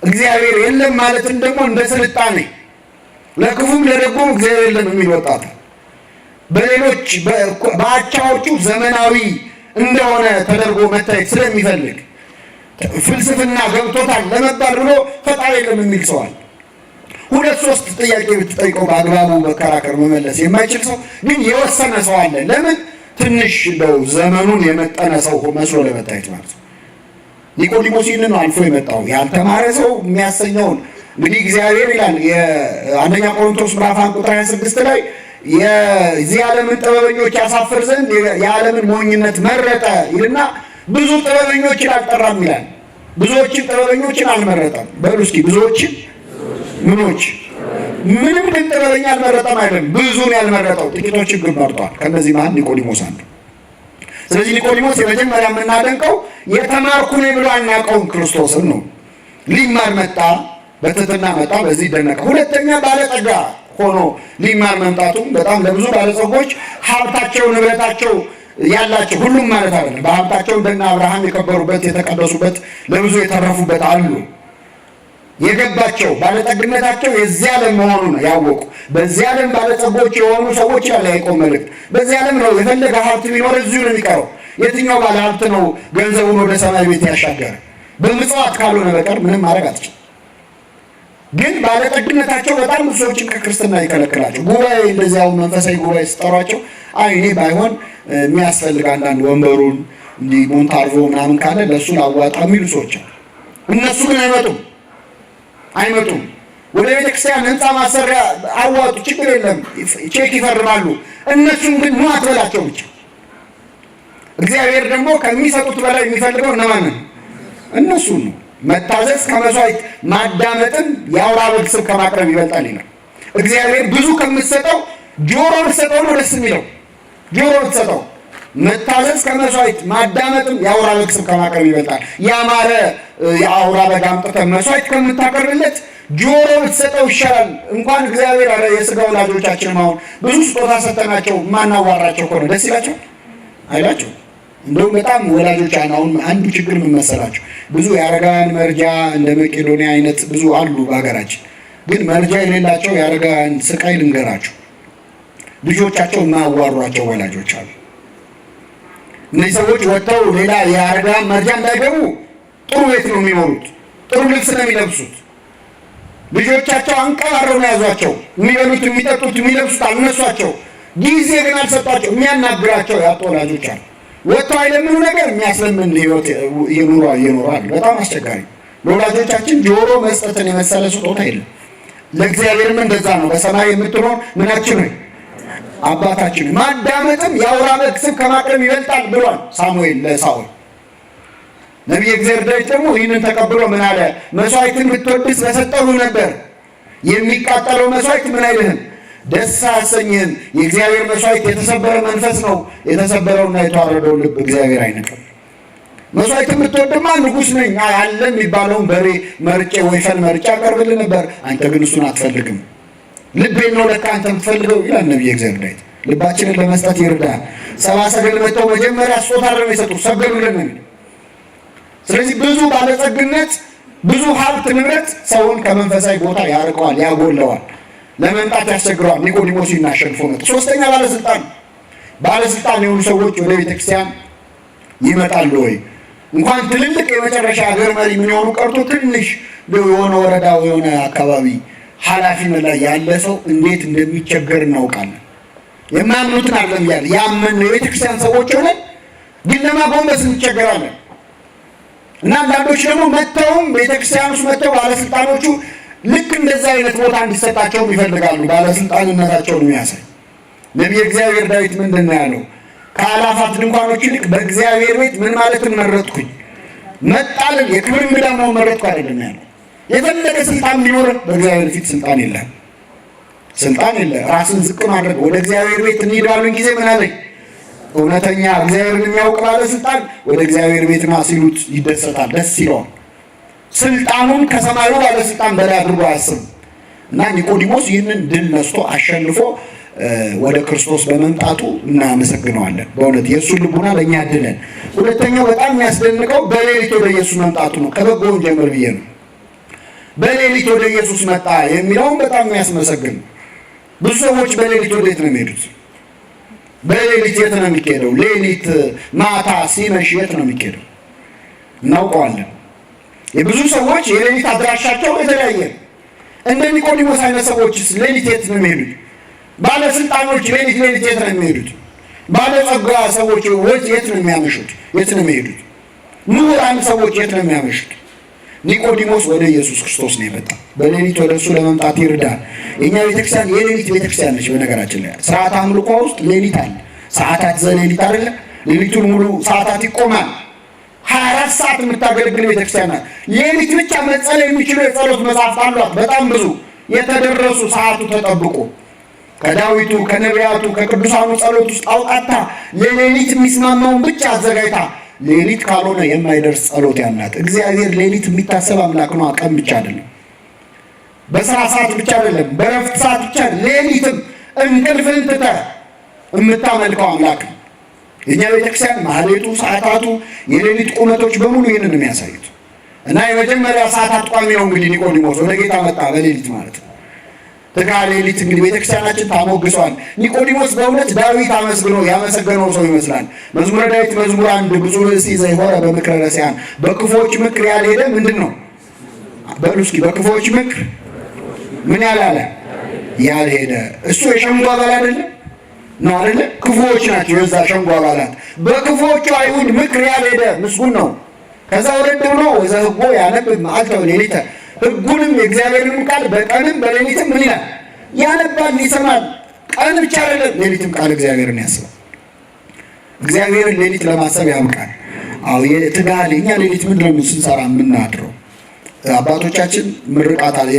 እግዚአብሔር የለም ማለትን ደግሞ እንደ ስልጣኔ ለክፉም ለደጉም እግዚአብሔር የለም የሚል ወጣት በሌሎች በአቻዎቹ ዘመናዊ እንደሆነ ተደርጎ መታየት ስለሚፈልግ ፍልስፍና ገብቶታል ለመባል ብሎ ፈጣሪ የለም የሚል ሰዋል። ሁለት ሶስት ጥያቄ ብትጠይቀው በአግባቡ መከራከር መመለስ የማይችል ሰው ግን የወሰነ ሰው አለ። ለምን? ትንሽ እንደው ዘመኑን የመጠነ ሰው መስሎ ለመታየት ማለት ነው። ኒቆዲሞስ ይህንን ነው አልፎ የመጣው። ያልተማረ ሰው የሚያሰኘውን እንግዲህ እግዚአብሔር ይላል የአንደኛ ቆሮንቶስ ምዕራፍ 1 ቁጥር 26 ላይ የዚህ ዓለምን ጥበበኞች ያሳፍር ዘንድ የዓለምን ሞኝነት መረጠ ይልና ብዙ ጥበበኞችን አልጠራም ይላል። ብዙዎችን ጥበበኞችን አልመረጠም። በሉ እስኪ ብዙዎችን ምኖች? ምንም ግን ጥበበኛ አልመረጠም አይደለም፣ ብዙን ያልመረጠው ጥቂቶችን ግን መርጧል። ከነዚህ መሀል ኒቆዲሞስ አንዱ። ስለዚህ ኒቆዲሞስ የመጀመሪያ የምናደንቀው የተማርኩ ነኝ ብሎ አናውቀውም ክርስቶስን ነው። ሊማር መጣ፣ በትህትና መጣ፣ በዚህ ይደነቃ። ሁለተኛ ባለጠጋ ሆኖ ሊማር መምጣቱም በጣም ለብዙ ባለጸጎች ሀብታቸው ንብረታቸው ያላቸው ሁሉም ማለት አይደለም፣ በሀብታቸው እንደነ አብርሃም የከበሩበት የተቀደሱበት ለብዙ የተረፉበት አሉ። የገባቸው ባለጠግነታቸው የዚህ ዓለም መሆኑን ያወቁ በዚህ ዓለም ባለጸጎች የሆኑ ሰዎች ያለ ያዕቆብ መልእክት በዚህ ዓለም ነው የፈለገ ሀብት ቢኖር እዚሁ ነው የሚቀረው። የትኛው ባለ ሀብት ነው ገንዘቡን ወደ ሰማይ ቤት ያሻገረ? በምጽዋት ካልሆነ በቀር ምንም ማድረግ አትችልም። ግን ባለጠግነታቸው በጣም ብዙ ሰዎችን ከክርስትና ይከለክላቸው። ጉባኤ እንደዚያው መንፈሳዊ ጉባኤ ስጠሯቸው አይ እኔ ባይሆን የሚያስፈልግ አንዳንድ ወንበሩን እንዲህ ሞንታርቮ ምናምን ካለ ለእሱ ላዋጣ የሚሉ ሰዎች አሉ። እነሱ ግን አይመጡም። ወደ ቤተክርስቲያን ህንፃ ማሰሪያ አዋጡ፣ ችግር የለም ቼክ ይፈርማሉ። እነሱም ግን ኑ አትበላቸው ብቻ። እግዚአብሔር ደግሞ ከሚሰጡት በላይ የሚፈልገው እነማንን? እነሱን ነው። መታዘዝ ከመስዋዕት ማዳመጥን የአውራ በግ ስብ ከማቅረብ ይበልጣል ይላል። እግዚአብሔር ብዙ ከምትሰጠው ጆሮ ብትሰጠው ነው ደስ የሚለው። ጆሮ ብትሰጠው መታዘዝ ከመስዋዕት ማዳመጥም የአውራ በግ ስብ ከማቅረብ ይበልጣል። ያማረ የአውራ በግ አምጥተህ መስዋዕት ከምታቀርብለት ጆሮ ብትሰጠው ይሻላል። እንኳን እግዚአብሔር አለ የሥጋ ወላጆቻችንም አሁን ብዙ ስጦታ ሰጠናቸው ማናዋራቸው ከሆነ ደስ ይላቸው አይላቸው? እንደውም በጣም ወላጆች አሁን አንዱ ችግር ምን መሰላቸው? ብዙ የአረጋውያን መርጃ እንደ መቄዶንያ አይነት ብዙ አሉ በሀገራችን። ግን መርጃ የሌላቸው የአረጋውያን ስቃይ ልንገራቸው፣ ልጆቻቸው የማያዋሯቸው ወላጆች አሉ። እነዚህ ሰዎች ወጥተው ሌላ የአረጋውያን መርጃ እንዳይገቡ ጥሩ ቤት ነው የሚኖሩት፣ ጥሩ ልብስ ነው የሚለብሱት። ልጆቻቸው አንቀባረው ነው ያዟቸው። የሚበሉት የሚጠጡት የሚለብሱት አልነሷቸው። ጊዜ ግን አልሰጧቸው። የሚያናግራቸው ያጡ ወላጆች አሉ። ወጥተው አይለምኑ ነገር የሚያስለምን ህይወት ይኖራል። በጣም አስቸጋሪ። ለወላጆቻችን ጆሮ መስጠትን የመሰለ ስጦታ የለም። ለእግዚአብሔርም እንደዛ ነው። በሰማይ የምትኖር ምናችን ነው አባታችን። ማዳመጥም የአውራ በግ ስብ ከማቅረብ ይበልጣል ብሏል ሳሙኤል ለሳኦል። ነቢየ እግዚአብሔር ዳዊት ደግሞ ይህንን ተቀብሎ ምን አለ? መስዋዕትን ብትወድስ በሰጠሁ ነበር። የሚቃጠለው መስዋዕት ምን አይልህም? ደስ አያሰኝህም። የእግዚአብሔር መስዋዕት የተሰበረ መንፈስ ነው። የተሰበረውና የተዋረደውን ልብ እግዚአብሔር አይነቅም። መስዋዕትን ብትወድማ ንጉሥ ነኝ አለ የሚባለውን በሬ መርጬ ወይፈን መርጬ አቀርብልህ ነበር። አንተ ግን እሱን አትፈልግም። ልቤን ነው ለካ አንተ የምትፈልገው ይላል ነቢየ እግዚአብሔር ዳዊት። ልባችንን ለመስጠት ይርዳል። ሰብአ ሰገል መጥተው መጀመሪያ ስጦታ ነው የሰጡት፣ ሰገዱልን ነው። ስለዚህ ብዙ ባለጸግነት፣ ብዙ ሀብት ንብረት ሰውን ከመንፈሳዊ ቦታ ያርቀዋል፣ ያጎለዋል፣ ለመምጣት ያስቸግረዋል። ኒቆዲሞስ ይናሸንፎ መጣ። ሶስተኛ ባለስልጣን የሆኑ ሰዎች ወደ ቤተክርስቲያን ይመጣሉ ወይ? እንኳን ትልልቅ የመጨረሻ ሀገር መሪ ምን የሆኑ ቀርቶ ትንሽ የሆነ ወረዳ የሆነ አካባቢ ኃላፊነት ላይ ያለ ሰው እንዴት እንደሚቸገር እናውቃለን። የማያምኑትን አይደለም እያለ ያመን የቤተክርስቲያን ሰዎች ሆነን ግን ለማጎንበስ እንቸገራለን። እና አንዳንዶች ደግሞ መጥተውም ቤተክርስቲያን ውስጥ መጥተው ባለስልጣኖቹ ልክ እንደዛ አይነት ቦታ እንዲሰጣቸውም ይፈልጋሉ። ባለስልጣንነታቸውን የሚያሳይ ነቢየ እግዚአብሔር ዳዊት ምንድን ነው ያለው? ከአላፋት ድንኳኖች ይልቅ በእግዚአብሔር ቤት ምን ማለትን መረጥኩኝ። መጣልን የክብር እንግዳ ነው መረጥኩ አይደለም ያለው። የፈለገ ስልጣን ቢኖር በእግዚአብሔር ፊት ስልጣን የለም። ራስን ዝቅ ማድረግ። ወደ እግዚአብሔር ቤት እንሂድ ባሉኝ ጊዜ ምን አለኝ? እውነተኛ እግዚአብሔርን የሚያውቅ ባለስልጣን ወደ እግዚአብሔር ቤት ና ሲሉት ይደሰታል፣ ደስ ይለዋል። ስልጣኑን ከሰማዩ ባለስልጣን በላይ አድርጎ አያስብም። እና ኒቆዲሞስ ይህንን ድል ነስቶ አሸንፎ ወደ ክርስቶስ በመምጣቱ እናመሰግነዋለን። በእውነት የእሱን ልቡና ለእኛ ያድለን። ሁለተኛው በጣም የሚያስደንቀው በሌሊት ወደ ኢየሱስ መምጣቱ ነው። ከበጎውን ጀምር ብዬ ነው። በሌሊት ወደ ኢየሱስ መጣ የሚለውን በጣም የሚያስመሰግን ነው። ብዙ ሰዎች በሌሊት ወዴት ነው የሚሄዱት? በሌሊት የት ነው የሚካሄደው? ሌሊት ማታ ሲመሽ የት ነው የሚካሄደው? እናውቀዋለን። የብዙ ሰዎች የሌሊት አድራሻቸው የተለያየ። እንደ ኒቆዲሞስ አይነት ሰዎችስ ሌሊት የት ነው የሚሄዱት? ባለስልጣኖች ሌሊት የት ነው የሚሄዱት? ባለጸጋ ሰዎች የት ነው የሚያመሹት? የት ነው የሚሄዱት? ምሁራን ሰዎች የት ነው የሚያመሹት? ኒቆዲሞስ ወደ ኢየሱስ ክርስቶስ ነው የመጣ። በሌሊት ወደ እሱ ለመምጣት ይርዳል። የኛ ቤተክርስቲያን የሌሊት ቤተክርስቲያን ነች። በነገራችን ላይ ስርዓት አምልኮ ውስጥ ሌሊት አለ። ሰዓታት ዘሌሊት አይደለ? ሌሊቱን ሙሉ ሰዓታት ይቆማል። 24 ሰዓት የምታገለግል ቤተክርስቲያን ናት። ሌሊት ብቻ መጸለይ የሚችሉ የጸሎት መጽሐፍት አሏት፣ በጣም ብዙ የተደረሱ ሰዓቱ ተጠብቆ ከዳዊቱ ከነቢያቱ ከቅዱሳኑ ጸሎት ውስጥ አውጣታ ለሌሊት የሚስማማውን ብቻ አዘጋጅታ ሌሊት ካልሆነ የማይደርስ ጸሎት ያላት። እግዚአብሔር ሌሊት የሚታሰብ አምላክ ነው። ቀን ብቻ አይደለም፣ በስራ ሰዓት ብቻ አይደለም፣ በረፍት ሰዓት ብቻ ሌሊትም እንቅልፍን ትተህ የምታመልከው አምላክ ነው። የኛ ቤተክርስቲያን ማህሌቱ፣ ሰዓታቱ፣ የሌሊት ቁመቶች በሙሉ ይህንን የሚያሳዩት እና የመጀመሪያ ሰዓታት ቋሚ ነው። እንግዲህ ኒቆዲሞስ ወደ ጌታ መጣ በሌሊት ማለት ነው። ትግሃ ሌሊት እንግዲህ ቤተክርስቲያናችን ታሞግሷል። ኒቆዲሞስ በእውነት ዳዊት አመስግኖ ያመሰገነው ሰው ይመስላል። መዝሙረ ዳዊት መዝሙር 1 ብዙ ርዕስ ዘይሆረ በምክረ ረሲዓን በክፉዎች ምክር ያልሄደ ምንድን ነው በሉ እስኪ። በክፉዎች ምክር ምን ያላለ ያልሄደ እሱ የሸንጎ አባል አይደለም ነው አይደለ? ክፉዎች ናቸው የዛ ሸንጎ አባላት። በክፉዎቹ አይሁድ ምክር ያልሄደ ምስጉን ነው። ከዛ ወረድ ብሎ ወዘህጎ ያነብብ መዓልተ ወሌሊተ ሕጉንም የእግዚአብሔርንም ቃል በቀንም በሌሊትም ምን ይላል? ያነባል፣ ይሰማል። ቀን ብቻ አይደለም ሌሊትም ቃል እግዚአብሔርን ያስባል። እግዚአብሔርን ሌሊት ለማሰብ ያብቃል። አዎ የትግሃ እኛ ሌሊት ምንድን ነው ስንሰራ የምናድረው? አባቶቻችን ምርቃት አለ።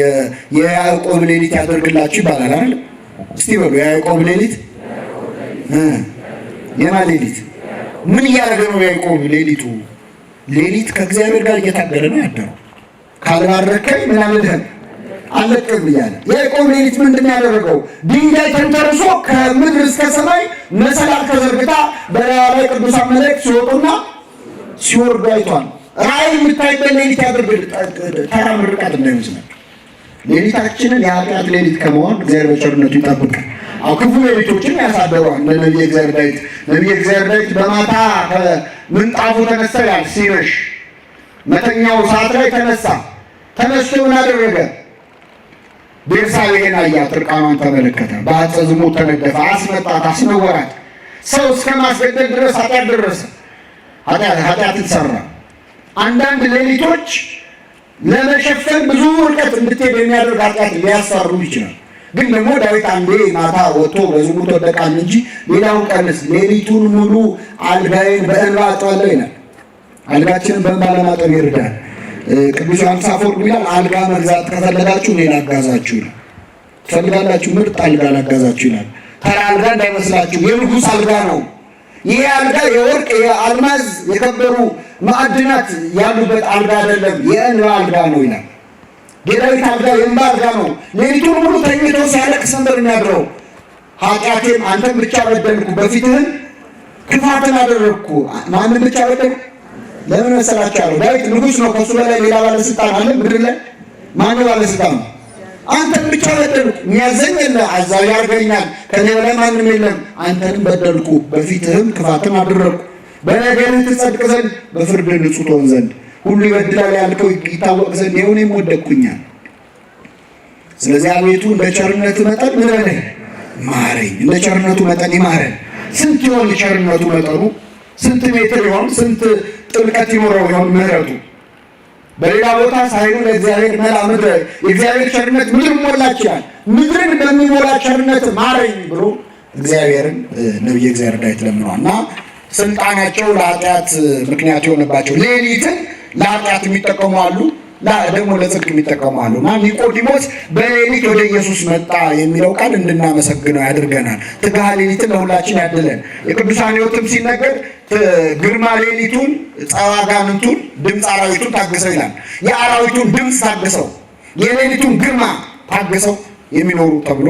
የያዕቆብ ሌሊት ያደርግላችሁ ይባላል አይደል? እስቲ በሉ የያዕቆብ ሌሊት የማን ሌሊት? ምን እያደረገ ነው ያዕቆብ ሌሊቱ? ሌሊት ከእግዚአብሔር ጋር እየታገለ ነው ያደረው። ካልባረከኝ ምናምን አለቅም እያለ ያዕቆብ ሌሊት ምንድን ያደረገው? ድንጋይ ተንተርሶ ከምድር እስከ ሰማይ መሰላል ተዘርግታ በላዩ ላይ ቅዱሳን መላእክት ሲወጡና ሲወርዱ አይቷል። ራእይ የምታይበት ሌሊት ያደርግል። ተራ ምርቃት እንዳይመስላል። ሌሊታችንን የኃጢአት ሌሊት ከመሆን እግዚአብሔር በቸርነቱ ይጠብቃል። አው ክፉ ሌሊቶችን ያሳደሯል። ነቢየ እግዚአብሔር ዳዊት በማታ ከምንጣፉ ተነሳ ይላል። ሲመሽ መተኛው ሰዓት ላይ ተነስቶ ምን አደረገ? ቤርሳቤህን አያት፣ እርቃኗን ተመለከተ። በአጸ ዝሙት ተነደፈ፣ አስመጣት፣ አስነወራት። ሰው እስከ ማስገደል ድረስ ኃጢአት ደረሰ። ኃጢአትን ሰራ። አንዳንድ ሌሊቶች ለመሸፈን ብዙ ርቀት እንድትሄድ የሚያደርግ ኃጢአት ሊያሰሩ ይችላል። ግን ደግሞ ዳዊት አንዴ ማታ ወጥቶ በዝሙት ወደቃል እንጂ ሌላውን ቀንስ፣ ሌሊቱን ሙሉ አልጋዬን በእንባ አጥባለሁ ይላል። አልጋችንን በእንባ ለማጠብ ይርዳል። ቅዱስ ዮሐንስ አፈወርቅ ይላል አልጋ መግዛት ከፈለጋችሁ እኔ ላጋዛችሁ ይላል። ትፈልጋላችሁ? ምርጥ አልጋ ላጋዛችሁ ይላል። ተራ አልጋ እንዳይመስላችሁ፣ የንጉሥ አልጋ ነው። ይሄ አልጋ የወርቅ የአልማዝ የከበሩ ማዕድናት ያሉበት አልጋ አይደለም፣ የእንባ አልጋ ነው ይላል። የዳዊት አልጋ የእንባ አልጋ ነው። ሌሊቱን ሙሉ ተኝቶ ሲያለቅስ ነበር የሚያድረው። ኃጢአቴን አንተን ብቻ በደልኩ፣ በፊትህን ክፋትን አደረግኩ። ማንም ብቻ በደልኩ? ለምን መሰላችሁ አለው። ዳዊት ንጉሥ ነው። ከሱ በላይ ሌላ ባለስልጣን አለ ምድር ላይ? ማን ባለስልጣን ነው? አንተን ብቻ በደልኩ። የሚያዘኝ የለ፣ አዛዥ ያርገኛል፣ ከኔ በላይ ማንም የለም። አንተንም በደልኩ፣ በፊትህም ክፋትን አደረግኩ። በነገርህ ትጸድቅ ዘንድ፣ በፍርድ ንጹሕ ትሆን ዘንድ፣ ሁሉ ይበድላል ያልከው ይታወቅ ዘንድ ይኸው እኔም ወደቅኩኛል። ስለዚህ አቤቱ እንደ ቸርነቱ መጠን ምን በለኝ ማረኝ። እንደ ቸርነቱ መጠን ይማረን። ስንት ይሆን ቸርነቱ መጠኑ? ስንት ሜትር ይሆን? ስንት ጥልቀት ይኖረው ይሆን ምሕረቱ? በሌላ ቦታ ሳይሉ ለእግዚአብሔር መላ ምድረ፣ የእግዚአብሔር ቸርነት ምድር ሞላችኋል፣ ምድርን በሚሞላ ቸርነት ማረኝ ብሎ እግዚአብሔርን ነቢየ እግዚአብሔር ዳዊት ለምኗል። እና ስልጣናቸው ለኃጢአት ምክንያት የሆነባቸው ሌሊትን ለኃጢአት የሚጠቀሙ አሉ፣ ደግሞ ለጽድቅ የሚጠቀሙ አሉ። እና ኒቆዲሞስ በሌሊት ወደ ኢየሱስ መጣ የሚለው ቃል እንድናመሰግነው ያድርገናል። ትግሃ ሌሊትን ለሁላችን ያድለን። የቅዱሳን ሕይወትም ሲነገር ግርማ ሌሊቱን ጸዋጋንንቱን ድምፅ አራዊቱን ታግሰው ይላል። የአራዊቱን ድምፅ ታግሰው የሌሊቱን ግርማ ታግሰው የሚኖሩ ተብሎ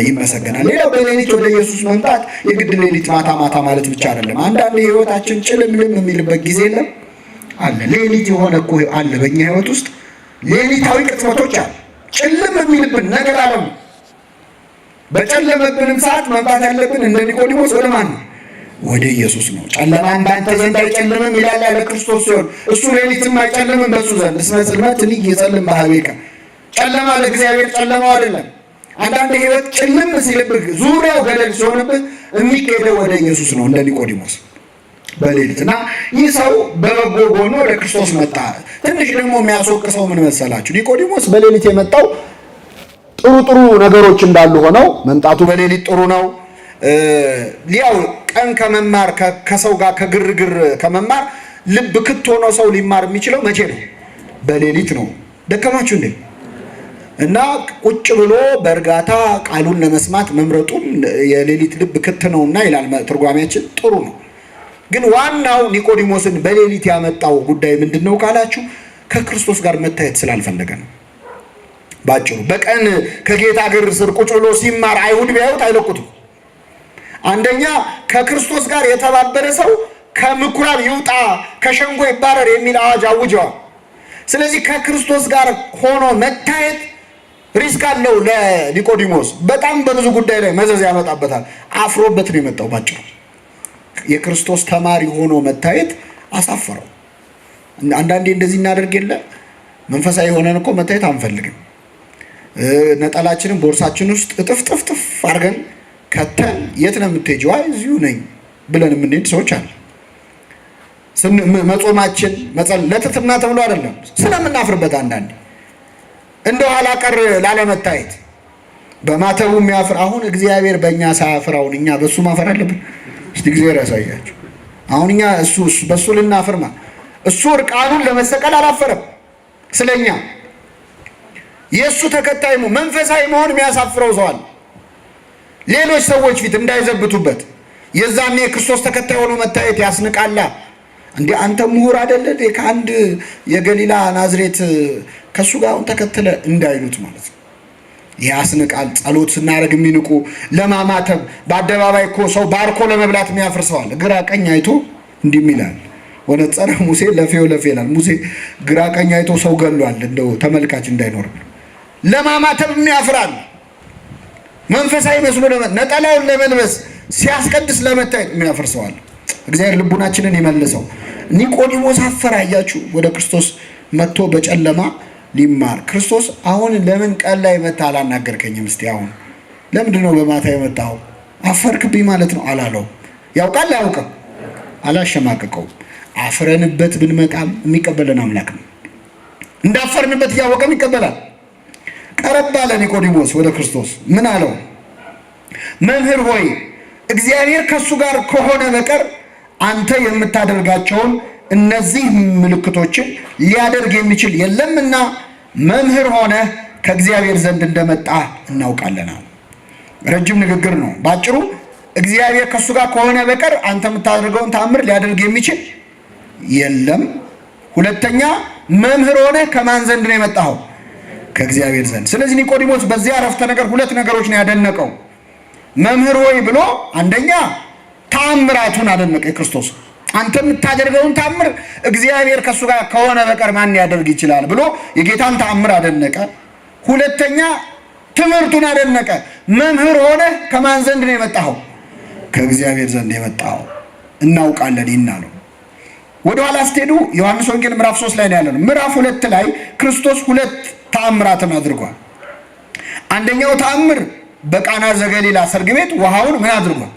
ይመሰገናል። ሌላው በሌሊት ወደ ኢየሱስ መምጣት የግድ ሌሊት ማታ ማታ ማለት ብቻ አይደለም። አንዳንድ የሕይወታችን ጭልምልም የሚልበት ጊዜ የለም አለ። ሌሊት የሆነ እኮ አለ በእኛ ሕይወት ውስጥ ሌሊታዊ ቅጽበቶች አሉ። ጭልም የሚልብን ነገር አለሙ። በጨለመብንም ሰዓት መምጣት ያለብን እንደ ኒቆዲሞስ ወደ ማን ነው? ወደ ኢየሱስ ነው። ጨለማም በአንተ ዘንድ አይጨልምም ይላል ያለ ክርስቶስ ሲሆን እሱ ሌሊትም አይጨልምም በእሱ ዘንድ። እስመ ጽልመት ይጸልም በኀቤከ፣ ጨለማ ለእግዚአብሔር ጨለማው አይደለም። አንዳንድ ህይወት ጭልም ሲልብህ ዙሪያው ገደል ሲሆንብህ የሚካሄደው ወደ ኢየሱስ ነው፣ እንደ ኒቆዲሞስ በሌሊት እና ይህ ሰው በበጎ ጎኑ ወደ ክርስቶስ መጣ። ትንሽ ደግሞ የሚያስወቅሰው ምን መሰላችሁ? ኒቆዲሞስ በሌሊት የመጣው ጥሩ ነገሮች እንዳሉ ሆነው መምጣቱ በሌሊት ጥሩ ነው። ያው ቀን ከመማር ከሰው ጋር ከግርግር ከመማር ልብ ክት ሆኖ ሰው ሊማር የሚችለው መቼ ነው? በሌሊት ነው። ደከማችሁ እንዴ? እና ቁጭ ብሎ በእርጋታ ቃሉን ለመስማት መምረጡም የሌሊት ልብ ክት ነውና ይላል ትርጓሜያችን። ጥሩ ነው። ግን ዋናው ኒቆዲሞስን በሌሊት ያመጣው ጉዳይ ምንድነው ካላችሁ ከክርስቶስ ጋር መታየት ስላልፈለገ ነው። ባጭሩ በቀን ከጌታ እግር ስር ቁጭ ብሎ ሲማር አይሁድ ቢያዩት አይለቁትም። አንደኛ ከክርስቶስ ጋር የተባበረ ሰው ከምኩራብ ይውጣ ከሸንጎ ይባረር የሚል አዋጅ አውጀዋል። ስለዚህ ከክርስቶስ ጋር ሆኖ መታየት ሪስክ አለው ለኒቆዲሞስ። በጣም በብዙ ጉዳይ ላይ መዘዝ ያመጣበታል። አፍሮበት ነው የመጣው። ባጭሩ የክርስቶስ ተማሪ ሆኖ መታየት አሳፈረው። አንዳንዴ እንደዚህ እናደርግ የለ መንፈሳዊ ሆነን እኮ መታየት አንፈልግም። ነጠላችንን ቦርሳችን ውስጥ እጥፍ አድርገን ከተን የት ነው የምትሄጂው? አይ እዚሁ ነኝ ብለን የምንሄድ ሰዎች አለ። መጾማችን ለትትና ተብሎ አይደለም፣ ስለምናፍርበት አንዳንዴ እንደው ኋላ ቀር ላለመታየት በማተቡ የሚያፍር። አሁን እግዚአብሔር በእኛ ሳያፍር አሁን እኛ በእሱ ማፈር አለብን? እስቲ እግዚአብሔር ያሳያቸው። አሁን እኛ በእሱ ልናፍርማ? እሱ እርቃኑን ለመሰቀል አላፈረም ስለኛ። የእሱ ተከታይ መንፈሳዊ መሆን የሚያሳፍረው ሰዋል ሌሎች ሰዎች ፊት እንዳይዘብቱበት። የዛኔ የክርስቶስ ተከታይ ሆኖ መታየት ያስንቃላ። እንዴ አንተ ምሁር አይደለ ከአንድ የገሊላ ናዝሬት ከሱ ጋር ተከተለ እንዳይሉት ማለት ነው። ያስንቃል። ጸሎት ስናደርግ የሚንቁ ለማማተብ በአደባባይ እኮ ሰው ባርኮ ለመብላት የሚያፍር ሰው አለ። ግራ ቀኝ አይቶ እንዲህ ይላል። ወነጸረ ሙሴ ለፌው ይላል። ሙሴ ግራ ቀኝ አይቶ ሰው ገሏል፣ እንደው ተመልካች እንዳይኖር ለማማተብ የሚያፍራል። መንፈሳዊ መስሎ ነጠላውን ለመልበስ ሲያስቀድስ ለመታየት የሚያፍር ሰው አለ። እግዚአብሔር ልቡናችንን ይመልሰው። ኒቆዲሞስ አፈረ። አያችሁ፣ ወደ ክርስቶስ መጥቶ በጨለማ ሊማር። ክርስቶስ አሁን ለምን ቀን ላይ መጣ አላናገርከኝም? እስቲ አሁን ለምንድን ነው በማታ የመጣው? አፈርክብኝ ማለት ነው አላለው። ያውቃል አያውቅም? አላሸማቀቀውም። አፍረንበት ብንመጣም የሚቀበለን አምላክ ነው። እንዳፈርንበት እያወቀም ይቀበላል። ቀረብ አለ ኒቆዲሞስ ወደ ክርስቶስ። ምን አለው? መምህር ሆይ እግዚአብሔር ከሱ ጋር ከሆነ በቀር አንተ የምታደርጋቸውን እነዚህ ምልክቶችን ሊያደርግ የሚችል የለምና መምህር ሆነ ከእግዚአብሔር ዘንድ እንደመጣ እናውቃለን። ረጅም ንግግር ነው። ባጭሩ እግዚአብሔር ከሱ ጋር ከሆነ በቀር አንተ የምታደርገውን ተአምር ሊያደርግ የሚችል የለም። ሁለተኛ መምህር ሆነ ከማን ዘንድ ነው የመጣኸው? ከእግዚአብሔር ዘንድ። ስለዚህ ኒቆዲሞስ በዚህ አረፍተ ነገር ሁለት ነገሮች ነው ያደነቀው። መምህር ሆይ ብሎ አንደኛ ተአምራቱን አደነቀ። ክርስቶስ አንተ የምታደርገውን ተአምር እግዚአብሔር ከሱ ጋር ከሆነ በቀር ማን ያደርግ ይችላል ብሎ የጌታን ተአምር አደነቀ። ሁለተኛ ትምህርቱን አደነቀ። መምህር ሆነ ከማን ዘንድ ነው የመጣኸው? ከእግዚአብሔር ዘንድ የመጣኸው እናውቃለን ይናለው። ወደ ኋላ ስትሄዱ ዮሐንስ ወንጌል ምዕራፍ 3 ላይ ነው ያለነው። ምዕራፍ 2 ላይ ክርስቶስ ሁለት ተአምራትን አድርጓል። አንደኛው ተአምር በቃና ዘገሊላ ሰርግ ቤት ውሃውን ምን አድርጓል?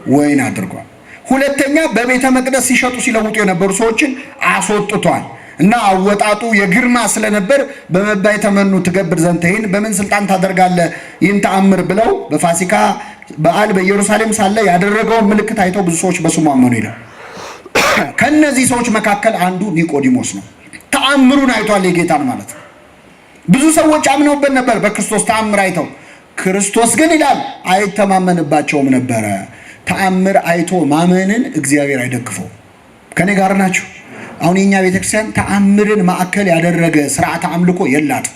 ወይን አድርጓል። ሁለተኛ በቤተ መቅደስ ሲሸጡ ሲለውጡ የነበሩ ሰዎችን አስወጥቷል። እና አወጣጡ የግርማ ስለነበር በመባይ ተመኑ ትገብር ዘንድ ይህን በምን ስልጣን ታደርጋለህ ይህን ተአምር ብለው በፋሲካ በዓል በኢየሩሳሌም ሳለ ያደረገውን ምልክት አይተው ብዙ ሰዎች በስሙ አመኑ ይላል። ከነዚህ ሰዎች መካከል አንዱ ኒቆዲሞስ ነው። ተአምሩን አይቷል፣ የጌታን ማለት ነው። ብዙ ሰዎች አምነውበት ነበር በክርስቶስ ተአምር አይተው። ክርስቶስ ግን ይላል አይተማመንባቸውም ነበረ። ተአምር አይቶ ማመንን እግዚአብሔር አይደግፈው። ከኔ ጋር ናችሁ? አሁን የኛ ቤተክርስቲያን ተአምርን ማዕከል ያደረገ ስርዓተ አምልኮ የላትም።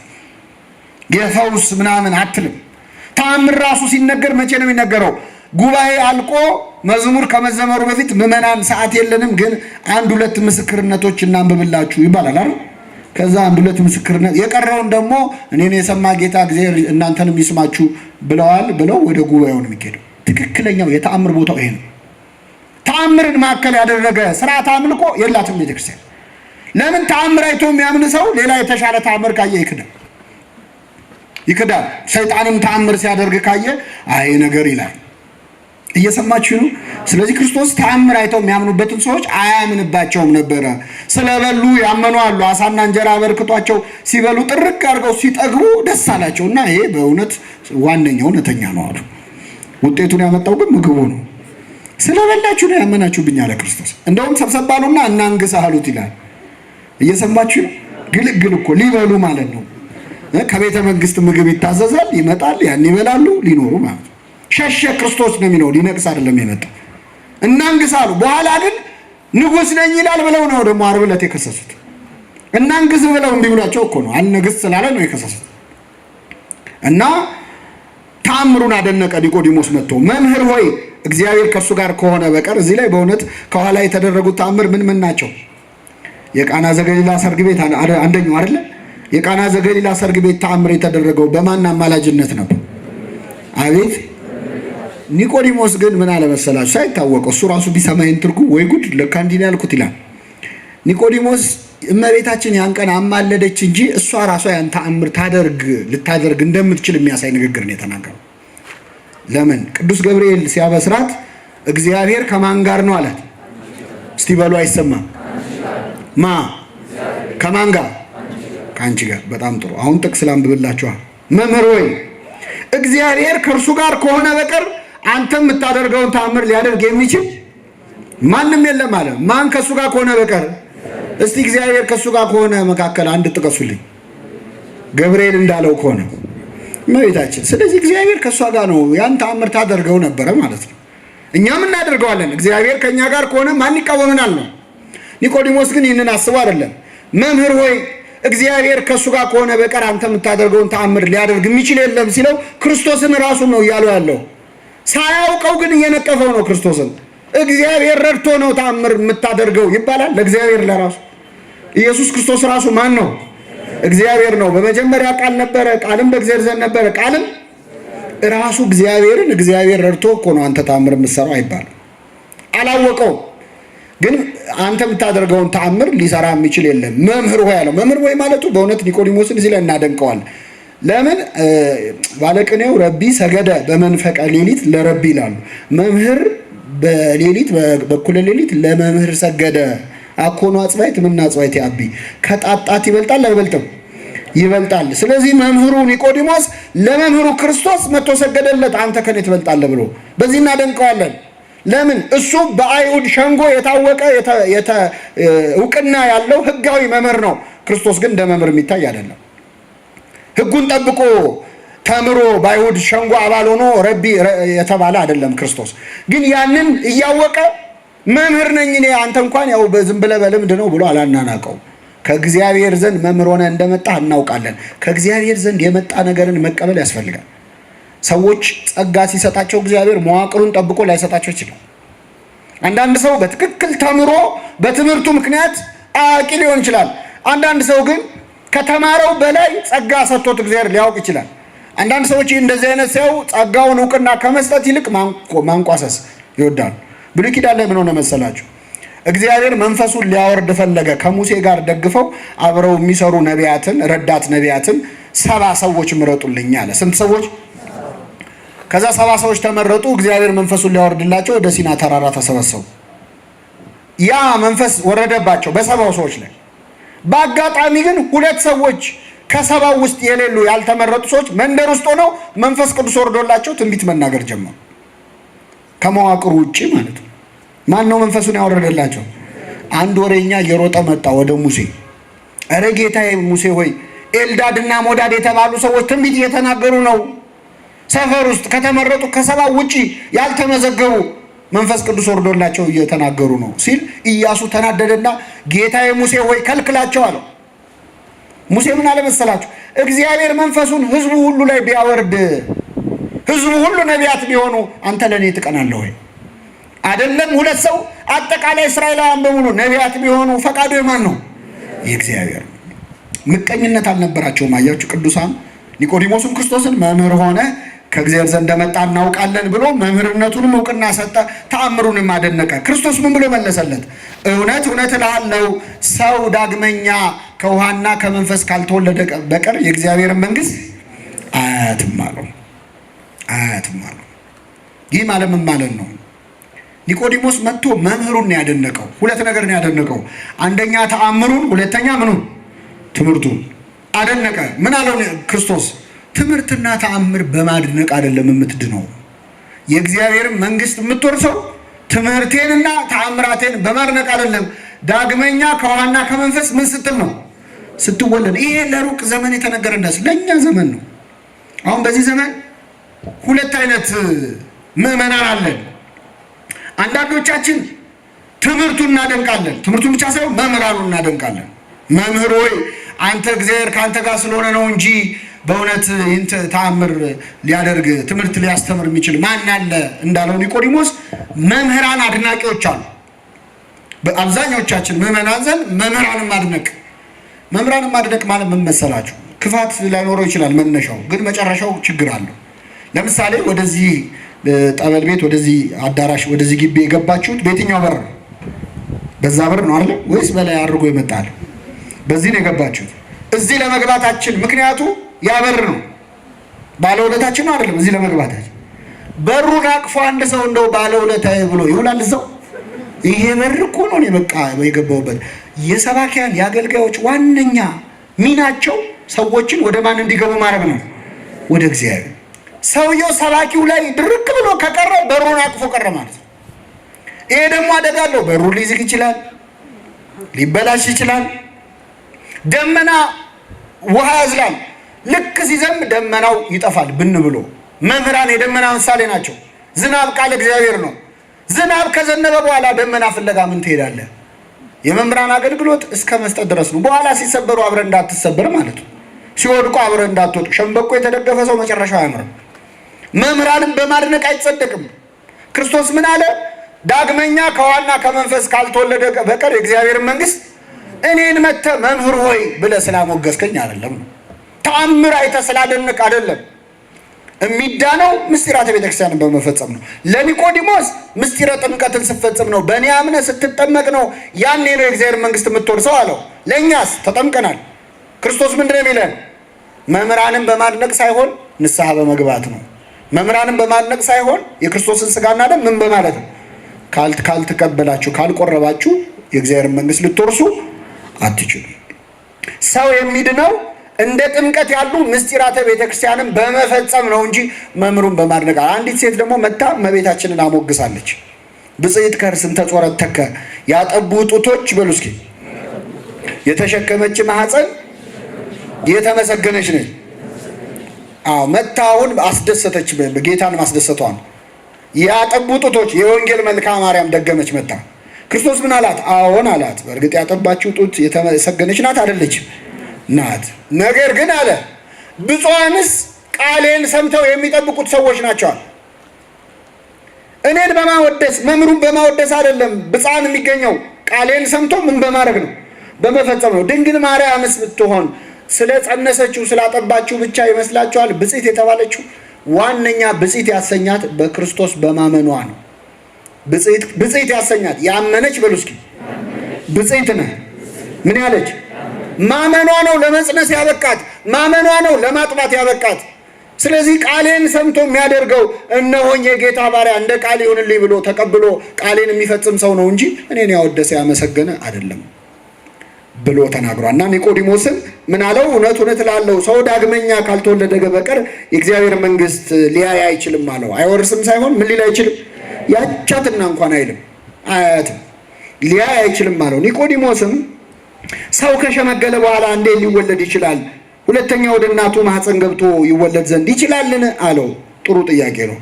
የፈውስ ምናምን አትልም። ተአምር ራሱ ሲነገር መቼ ነው የሚነገረው? ጉባኤ አልቆ መዝሙር ከመዘመሩ በፊት ምዕመናን ሰዓት የለንም ግን አንድ ሁለት ምስክርነቶች እናንብብላችሁ ይባላል አይደል? ከዛ አንድ ሁለት ምስክርነት የቀረውን ደግሞ እኔን የሰማ ጌታ እግዚአብሔር እናንተንም ይስማችሁ ብለዋል ብለው ወደ ጉባኤው ነው የሚሄደው። ትክክለኛው የተአምር ቦታው ይሄ ነው። ተአምርን ማዕከል ያደረገ ስርዓተ አምልኮ የላትም ቤተክርስቲያን። ለምን? ተአምር አይቶ የሚያምን ሰው ሌላ የተሻለ ተአምር ካየ ይክዳል። ይክዳል። ሰይጣንም ተአምር ሲያደርግ ካየ አይ ነገር ይላል። እየሰማችሁ ነው። ስለዚህ ክርስቶስ ተአምር አይተው የሚያምኑበትን ሰዎች አያምንባቸውም ነበረ። ስለበሉ ያመኑ አሉ። አሳና እንጀራ አበርክቷቸው ሲበሉ ጥርቅ አድርገው ሲጠግቡ ደስ አላቸው እና ይሄ በእውነት ዋነኛው እውነተኛ ነው አሉ። ውጤቱን ያመጣው ግን ምግቡ ነው። ስለበላችሁ ነው ያመናችሁብኝ አለ ክርስቶስ። እንደውም ሰብሰብ ባሉና እናንግስ አሉት ይላል። እየሰማችሁ ግልግል እኮ ሊበሉ ማለት ነው። ከቤተ መንግስት ምግብ ይታዘዛል፣ ይመጣል፣ ያን ይበላሉ፣ ሊኖሩ ማለት ነው። ሸሸ ክርስቶስ ነው የሚለው፣ ሊነቅስ አይደለም የመጣው። እናንግስ አሉ። በኋላ ግን ንጉሥ ነኝ ይላል ብለው ነው ደግሞ ዓርብ ዕለት የከሰሱት። እናንግስ ብለው እምቢ ብሏቸው እኮ ነው፣ አልነግስ ስላለ ነው የከሰሱት። እና ተአምሩን አደነቀ ኒቆዲሞስ መጥቶ መምህር ሆይ እግዚአብሔር ከእሱ ጋር ከሆነ በቀር። እዚህ ላይ በእውነት ከኋላ የተደረጉት ተአምር ምን ምን ናቸው? የቃና ዘገሊላ ሰርግ ቤት አንደኛው አይደለ? የቃና ዘገሊላ ሰርግ ቤት ተአምር የተደረገው በማን አማላጅነት ነው? አቤት። ኒቆዲሞስ ግን ምን አለ መሰላችሁ? ሳይታወቀው እሱ ራሱ ቢሰማይን ትርጉም ወይ ጉድ ለካ እንዲህ ነው ያልኩት ይላል። ኒቆዲሞስ እመቤታችን ያን ቀን አማለደች እንጂ እሷ ራሷ ያን ተአምር ልታደርግ እንደምትችል የሚያሳይ ንግግር ነው የተናገረው። ለምን? ቅዱስ ገብርኤል ሲያበስራት እግዚአብሔር ከማን ጋር ነው አላት። እስቲ በሉ አይሰማም። ማ ከማን ጋር? ከአንቺ ጋር። በጣም ጥሩ። አሁን ጥቅስ ላንብብላችኋል። መምህር ሆይ እግዚአብሔር ከእርሱ ጋር ከሆነ በቀር አንተ የምታደርገውን ተአምር ሊያደርግ የሚችል ማንም የለም አለ። ማን ከእሱ ጋር ከሆነ በቀር? እስቲ እግዚአብሔር ከእሱ ጋር ከሆነ መካከል አንድ ጥቀሱልኝ። ገብርኤል እንዳለው ከሆነ እመቤታችን። ስለዚህ እግዚአብሔር ከእሷ ጋር ነው፣ ያን ተአምር ታደርገው ነበረ ማለት ነው። እኛም እናደርገዋለን። እግዚአብሔር ከእኛ ጋር ከሆነ ማን ይቃወመናል ነው። ኒቆዲሞስ ግን ይህንን አስቦ አይደለም። መምህር ሆይ እግዚአብሔር ከእሱ ጋር ከሆነ በቀር አንተ የምታደርገውን ተአምር ሊያደርግ የሚችል የለም ሲለው ክርስቶስን ራሱን ነው እያሉ ያለው። ሳያውቀው ግን እየነቀፈው ነው ክርስቶስን። እግዚአብሔር ረድቶ ነው ተአምር የምታደርገው ይባላል ለእግዚአብሔር ለራሱ። ኢየሱስ ክርስቶስ ራሱ ማን ነው? እግዚአብሔር ነው። በመጀመሪያ ቃል ነበረ፣ ቃልም በእግዚአብሔር ዘንድ ነበረ፣ ቃልም ራሱ እግዚአብሔርን እግዚአብሔር ረድቶ እኮ ነው አንተ ተአምር የምትሰራው አይባልም። አላወቀው ግን አንተ የምታደርገውን ተአምር ሊሰራ የሚችል የለም። መምህር ሆይ አለው። መምህር ሆይ ማለቱ በእውነት ኒቆዲሞስን እዚህ ላይ እናደንቀዋል። ለምን? ባለቅኔው ረቢ ሰገደ በመንፈቀ ሌሊት ለረቢ ይላሉ። መምህር በሌሊት በኩለ ሌሊት ለመምህር ሰገደ። አኮኑ አጽባይት ምን አጽባይት ያቢ ከጣጣት ይበልጣል አይበልጥም? ይበልጣል። ስለዚህ መምህሩ ኒቆዲሞስ ለመምህሩ ክርስቶስ መጥቶ ሰገደለት። አንተ ከኔ ትበልጣለህ ብሎ በዚህ እናደንቀዋለን። ለምን? እሱ በአይሁድ ሸንጎ የታወቀ እውቅና ያለው ህጋዊ መምህር ነው። ክርስቶስ ግን እንደ መምህር የሚታይ አይደለም። ህጉን ጠብቆ ተምሮ በአይሁድ ሸንጎ አባል ሆኖ ረቢ የተባለ አይደለም። ክርስቶስ ግን ያንን እያወቀ መምህር ነኝ እኔ አንተ እንኳን ያው ዝም ብለህ በልምድ ነው ብሎ አላናናቀው። ከእግዚአብሔር ዘንድ መምህር ሆነ እንደመጣ እናውቃለን። ከእግዚአብሔር ዘንድ የመጣ ነገርን መቀበል ያስፈልጋል። ሰዎች ጸጋ ሲሰጣቸው እግዚአብሔር መዋቅሩን ጠብቆ ላይሰጣቸው ይችላል። አንዳንድ ሰው በትክክል ተምሮ በትምህርቱ ምክንያት አዋቂ ሊሆን ይችላል። አንዳንድ ሰው ግን ከተማረው በላይ ጸጋ ሰጥቶት እግዚአብሔር ሊያውቅ ይችላል። አንዳንድ ሰዎች እንደዚህ አይነት ሰው ጸጋውን እውቅና ከመስጠት ይልቅ ማንቋሰስ ይወዳሉ። ብሉይ ኪዳን ላይ ምን ሆነ መሰላችሁ? እግዚአብሔር መንፈሱን ሊያወርድ ፈለገ። ከሙሴ ጋር ደግፈው አብረው የሚሰሩ ነቢያትን፣ ረዳት ነቢያትን 70 ሰዎች ምረጡልኝ አለ። ስንት ሰዎች? ከዛ 70 ሰዎች ተመረጡ። እግዚአብሔር መንፈሱን ሊያወርድላቸው ወደ ሲና ተራራ ተሰበሰቡ። ያ መንፈስ ወረደባቸው በ70 ሰዎች ላይ። በአጋጣሚ ግን 2 ሰዎች ከ70 ውስጥ የሌሉ ያልተመረጡ ሰዎች መንደር ውስጥ ሆነው መንፈስ ቅዱስ ወርዶላቸው ትንቢት መናገር ጀመሩ። ከመዋቅሩ ውጪ ማለት ነው። ማን ነው መንፈሱን ያወረደላቸው? አንድ ወሬኛ እየሮጠ መጣ ወደ ሙሴ። እረ ጌታዬ ሙሴ ሆይ ኤልዳድና ሞዳድ የተባሉ ሰዎች ትንቢት እየተናገሩ ነው። ሰፈር ውስጥ ከተመረጡ ከ70 ውጪ ያልተመዘገቡ መንፈስ ቅዱስ ወርዶላቸው እየተናገሩ ነው ሲል ኢያሱ ተናደደና ጌታዬ ሙሴ ሆይ ከልክላቸው አለው። ሙሴ ምን አለ መሰላችሁ? እግዚአብሔር መንፈሱን ህዝቡ ሁሉ ላይ ቢያወርድ፣ ህዝቡ ሁሉ ነቢያት ቢሆኑ አንተ ለኔ ትቀናለህ ወይ? አይደለም 2 ሰው አጠቃላይ እስራኤላውያን በሙሉ ነቢያት ቢሆኑ ፈቃዱ የማን ነው? የእግዚአብሔር። ምቀኝነት አልነበራቸውም። አያችሁ ቅዱሳን። ኒቆዲሞስም ክርስቶስን መምህር ሆነ ከእግዚአብሔር ዘንድ እንደመጣ እናውቃለን ብሎ መምህርነቱንም እውቅና ሰጠ፣ ተአምሩንም አደነቀ። ክርስቶስ ምን ብሎ መለሰለት? እውነት እውነት እልሃለሁ ሰው ዳግመኛ ከውሃና ከመንፈስ ካልተወለደ በቀር የእግዚአብሔርን መንግሥት አያትም አለው። ይህ ማለት ምን ማለት ነው? ኒቆዲሞስ መጥቶ መምህሩን ነው ያደነቀው። ሁለት ነገር ነው ያደነቀው። አንደኛ ተአምሩን፣ ሁለተኛ ምኑን? ትምህርቱን አደነቀ። ምን አለው ክርስቶስ? ትምህርትና ተአምር በማድነቅ አይደለም የምትድነው። የእግዚአብሔርን መንግስት የምትወርሰው ትምህርቴንና ተአምራቴን በማድነቅ አይደለም። ዳግመኛ ከውሃና ከመንፈስ ምን ስትል ነው? ስትወለድ። ይሄ ለሩቅ ዘመን የተነገረ እንዳስ ለእኛ ዘመን ነው። አሁን በዚህ ዘመን ሁለት አይነት ምዕመናን አለን። አንዳንዶቻችን ትምህርቱን እናደንቃለን። ትምህርቱን ብቻ ሳይሆን መምህራኑን እናደንቃለን። መምህር ሆይ አንተ እግዚአብሔር ከአንተ ጋር ስለሆነ ነው እንጂ በእውነት ይህን ተአምር ሊያደርግ ትምህርት ሊያስተምር የሚችል ማን አለ እንዳለው ኒቆዲሞስ መምህራን አድናቂዎች አሉ። በአብዛኞቻችን ምዕመናን ዘንድ መምህራንን ማድነቅ ማለት ምን መሰላችሁ? ክፋት ላይኖረው ይችላል መነሻው፣ ግን መጨረሻው ችግር አለው። ለምሳሌ ወደዚህ ጠበል ቤት፣ ወደዚህ አዳራሽ፣ ወደዚህ ግቢ የገባችሁት በየትኛው በር? በዛ በር ነው አይደል? ወይስ በላይ አድርጎ ይመጣል? በዚህ ነው የገባችሁት። እዚህ ለመግባታችን ምክንያቱ ያ በር ነው። ባለውለታችን ነው አይደለም? እዚህ ለመግባታችን በሩን አቅፎ አንድ ሰው እንደው ባለውለታዬ ብሎ ይውላል እዛው? ይሄ በር እኮ ነው በቃ የገባውበት። የሰባኪያን የአገልጋዮች ዋነኛ ሚናቸው ሰዎችን ወደ ማን እንዲገቡ ማድረግ ነው? ወደ እግዚአብሔር። ሰውየው ሰባኪው ላይ ድርቅ ብሎ ከቀረ በሩን አቅፎ ቀረ ማለት ነው። ይሄ ደግሞ አደጋ አለው። በሩ ሊዝግ ይችላል፣ ሊበላሽ ይችላል። ደመና ውሃ ያዝላል። ልክ ሲዘንብ ደመናው ይጠፋል ብን ብሎ። መምህራን የደመና ምሳሌ ናቸው። ዝናብ ቃል እግዚአብሔር ነው። ዝናብ ከዘነበ በኋላ ደመና ፍለጋ ምን ትሄዳለህ? የመምህራን አገልግሎት እስከ መስጠት ድረስ ነው። በኋላ ሲሰበሩ አብረን እንዳትሰበር ማለት ነው። ሲወድቁ አብረን እንዳትወድቅ። ሸምበቆ የተደገፈ ሰው መጨረሻው አያምርም። መምህራንን በማድነቅ አይጸደቅም። ክርስቶስ ምን አለ? ዳግመኛ ከውሃና ከመንፈስ ካልተወለደ በቀር የእግዚአብሔርን መንግስት እኔን መጥተህ መምህር ሆይ ብለህ ስላሞገስከኝ አይደለም ነው። ተአምር አይተህ ስላደነቅ አይደለም። የሚዳነው ምስጢራተ ቤተክርስቲያንን በመፈጸም ነው። ለኒቆዲሞስ ምስጢረ ጥምቀትን ስትፈጽም ነው። በእኔ አምነህ ስትጠመቅ ነው። ያኔ ነው የእግዚአብሔር መንግስት የምትወርሰው አለው። ለእኛስ ተጠምቀናል። ክርስቶስ ምንድን ነው የሚለን? መምህራንን በማድነቅ ሳይሆን ንስሐ በመግባት ነው። መምህራንን በማድነቅ ሳይሆን የክርስቶስን ስጋና ደም ምን በማለት ነው? ካልተቀበላችሁ ካልቆረባችሁ የእግዚአብሔር መንግስት ልትወርሱ አትችሉም። ሰው የሚድነው እንደ ጥምቀት ያሉ ምስጢራተ ቤተክርስቲያንን በመፈጸም ነው እንጂ መምህሩን በማድነቅ። አንዲት ሴት ደግሞ መታ እመቤታችንን አሞግሳለች። ብጽዕት ከርስንተ ጾረተከ ያጠቡ ጡቶች በሉ እስኪ የተሸከመች ማህፀን የተመሰገነች ነች። አዎ መታውን አስደሰተች። ጌታን ማስደሰቷን ያጠቡ ጡቶች የወንጌል መልክአ ማርያም ደገመች። መታ ክርስቶስ ምን አላት? አዎን አላት። በእርግጥ ያጠባችው ጡት የተመሰገነች ናት አይደለችም? ናት። ነገር ግን አለ ብፁዓንስ ቃሌን ሰምተው የሚጠብቁት ሰዎች ናቸዋል። እኔን በማወደስ መምህሩን በማወደስ አይደለም ብፁዓን የሚገኘው። ቃሌን ሰምቶ ምን በማድረግ ነው? በመፈጸም ነው። ድንግል ማርያምስ ብትሆን ስለ ጸነሰችው ስላጠባችው ብቻ ይመስላችኋል? ብፅዕት የተባለችው ዋነኛ ብፅዕት ያሰኛት በክርስቶስ በማመኗ ነው። ብፅዕት ያሰኛት ያመነች በሉ እስኪ ብፅዕት ነህ። ምን ያለች? ማመኗ ነው ለመጽነስ ያበቃት። ማመኗ ነው ለማጥባት ያበቃት። ስለዚህ ቃሌን ሰምቶ የሚያደርገው እነሆኝ የጌታ ባሪያ እንደ ቃል ይሁንልኝ ብሎ ተቀብሎ ቃሌን የሚፈጽም ሰው ነው እንጂ እኔን ያወደሰ ያመሰገነ አይደለም ብሎ ተናግሯል። እና ኒቆዲሞስም ምን አለው? እውነት እውነት እላለሁ ሰው ዳግመኛ ካልተወለደ በቀር የእግዚአብሔር መንግስት ሊያይ አይችልም አለው። አይወርስም ሳይሆን ምን ሊል አይችልም? ያቻትና እንኳን አይልም አያትም ሊያይ አይችልም አለው። ኒቆዲሞስም ሰው ከሸመገለ በኋላ እንዴት ሊወለድ ይችላል? ሁለተኛ ወደ እናቱ ማህፀን ገብቶ ይወለድ ዘንድ ይችላልን? አለው። ጥሩ ጥያቄ ነው።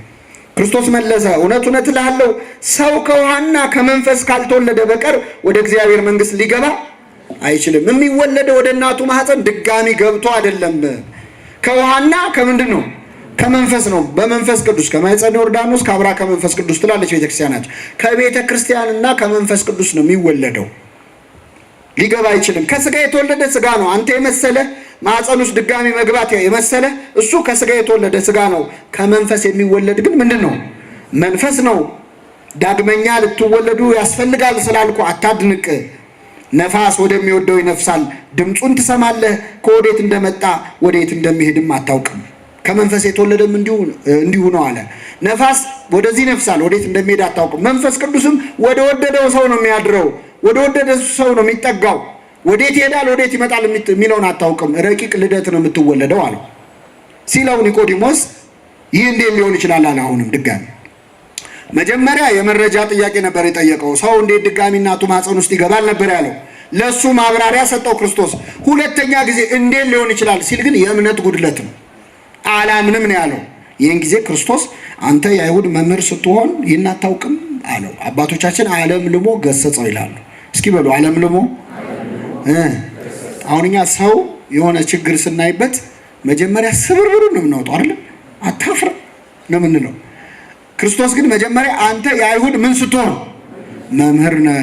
ክርስቶስ መለሰ፣ እውነት እውነት እልሃለሁ ሰው ከውሃና ከመንፈስ ካልተወለደ በቀር ወደ እግዚአብሔር መንግስት ሊገባ አይችልም። የሚወለደው ወደ እናቱ ማህፀን ድጋሚ ገብቶ አይደለም። ከውሃና ከምንድን ነው? ከመንፈስ ነው። በመንፈስ ቅዱስ ከማኅፀነ ዮርዳኖስ ከአብራ ከመንፈስ ቅዱስ ትላለች ቤተክርስቲያናችን። ከቤተ ክርስቲያንና ከመንፈስ ቅዱስ ነው የሚወለደው። ሊገባ አይችልም። ከስጋ የተወለደ ስጋ ነው። አንተ የመሰለ ማህፀን ውስጥ ድጋሚ መግባት የመሰለ እሱ ከስጋ የተወለደ ስጋ ነው። ከመንፈስ የሚወለድ ግን ምንድን ነው? መንፈስ ነው። ዳግመኛ ልትወለዱ ያስፈልጋል ስላልኩ አታድንቅ። ነፋስ ወደሚወደው ይነፍሳል፣ ድምፁን ትሰማለህ፣ ከወዴት እንደመጣ ወዴት እንደሚሄድም አታውቅም ከመንፈስ የተወለደም እንዲሁ ነው አለ። ነፋስ ወደዚህ ነፍሳል፣ ወዴት እንደሚሄድ አታውቅም። መንፈስ ቅዱስም ወደ ወደደው ሰው ነው የሚያድረው፣ ወደ ወደደ ሰው ነው የሚጠጋው። ወዴት ይሄዳል ወዴት ይመጣል የሚለውን አታውቅም። ረቂቅ ልደት ነው የምትወለደው አለው ሲለው ኒቆዲሞስ ይህ እንዴት ሊሆን ይችላል አለ። አሁንም ድጋሚ መጀመሪያ የመረጃ ጥያቄ ነበር የጠየቀው። ሰው እንዴት ድጋሚ እናቱ ማፀን ውስጥ ይገባል ነበር ያለው። ለሱ ማብራሪያ ሰጠው ክርስቶስ። ሁለተኛ ጊዜ እንዴት ሊሆን ይችላል ሲል ግን የእምነት ጉድለት ነው፣ አላምንም ነው ያለው። ይህን ጊዜ ክርስቶስ አንተ የአይሁድ መምህር ስትሆን ይህን አታውቅም አለው። አባቶቻችን ዓለም ልሞ ገሰጸው ይላሉ። እስኪ በሉ ዓለም ልሞ። አሁን እኛ ሰው የሆነ ችግር ስናይበት መጀመሪያ ስብርብሩ ነው የምናወጣው አይደል? አታፍር ነው የምንለው። ክርስቶስ ግን መጀመሪያ አንተ የአይሁድ ምን ስትሆን መምህር ነህ።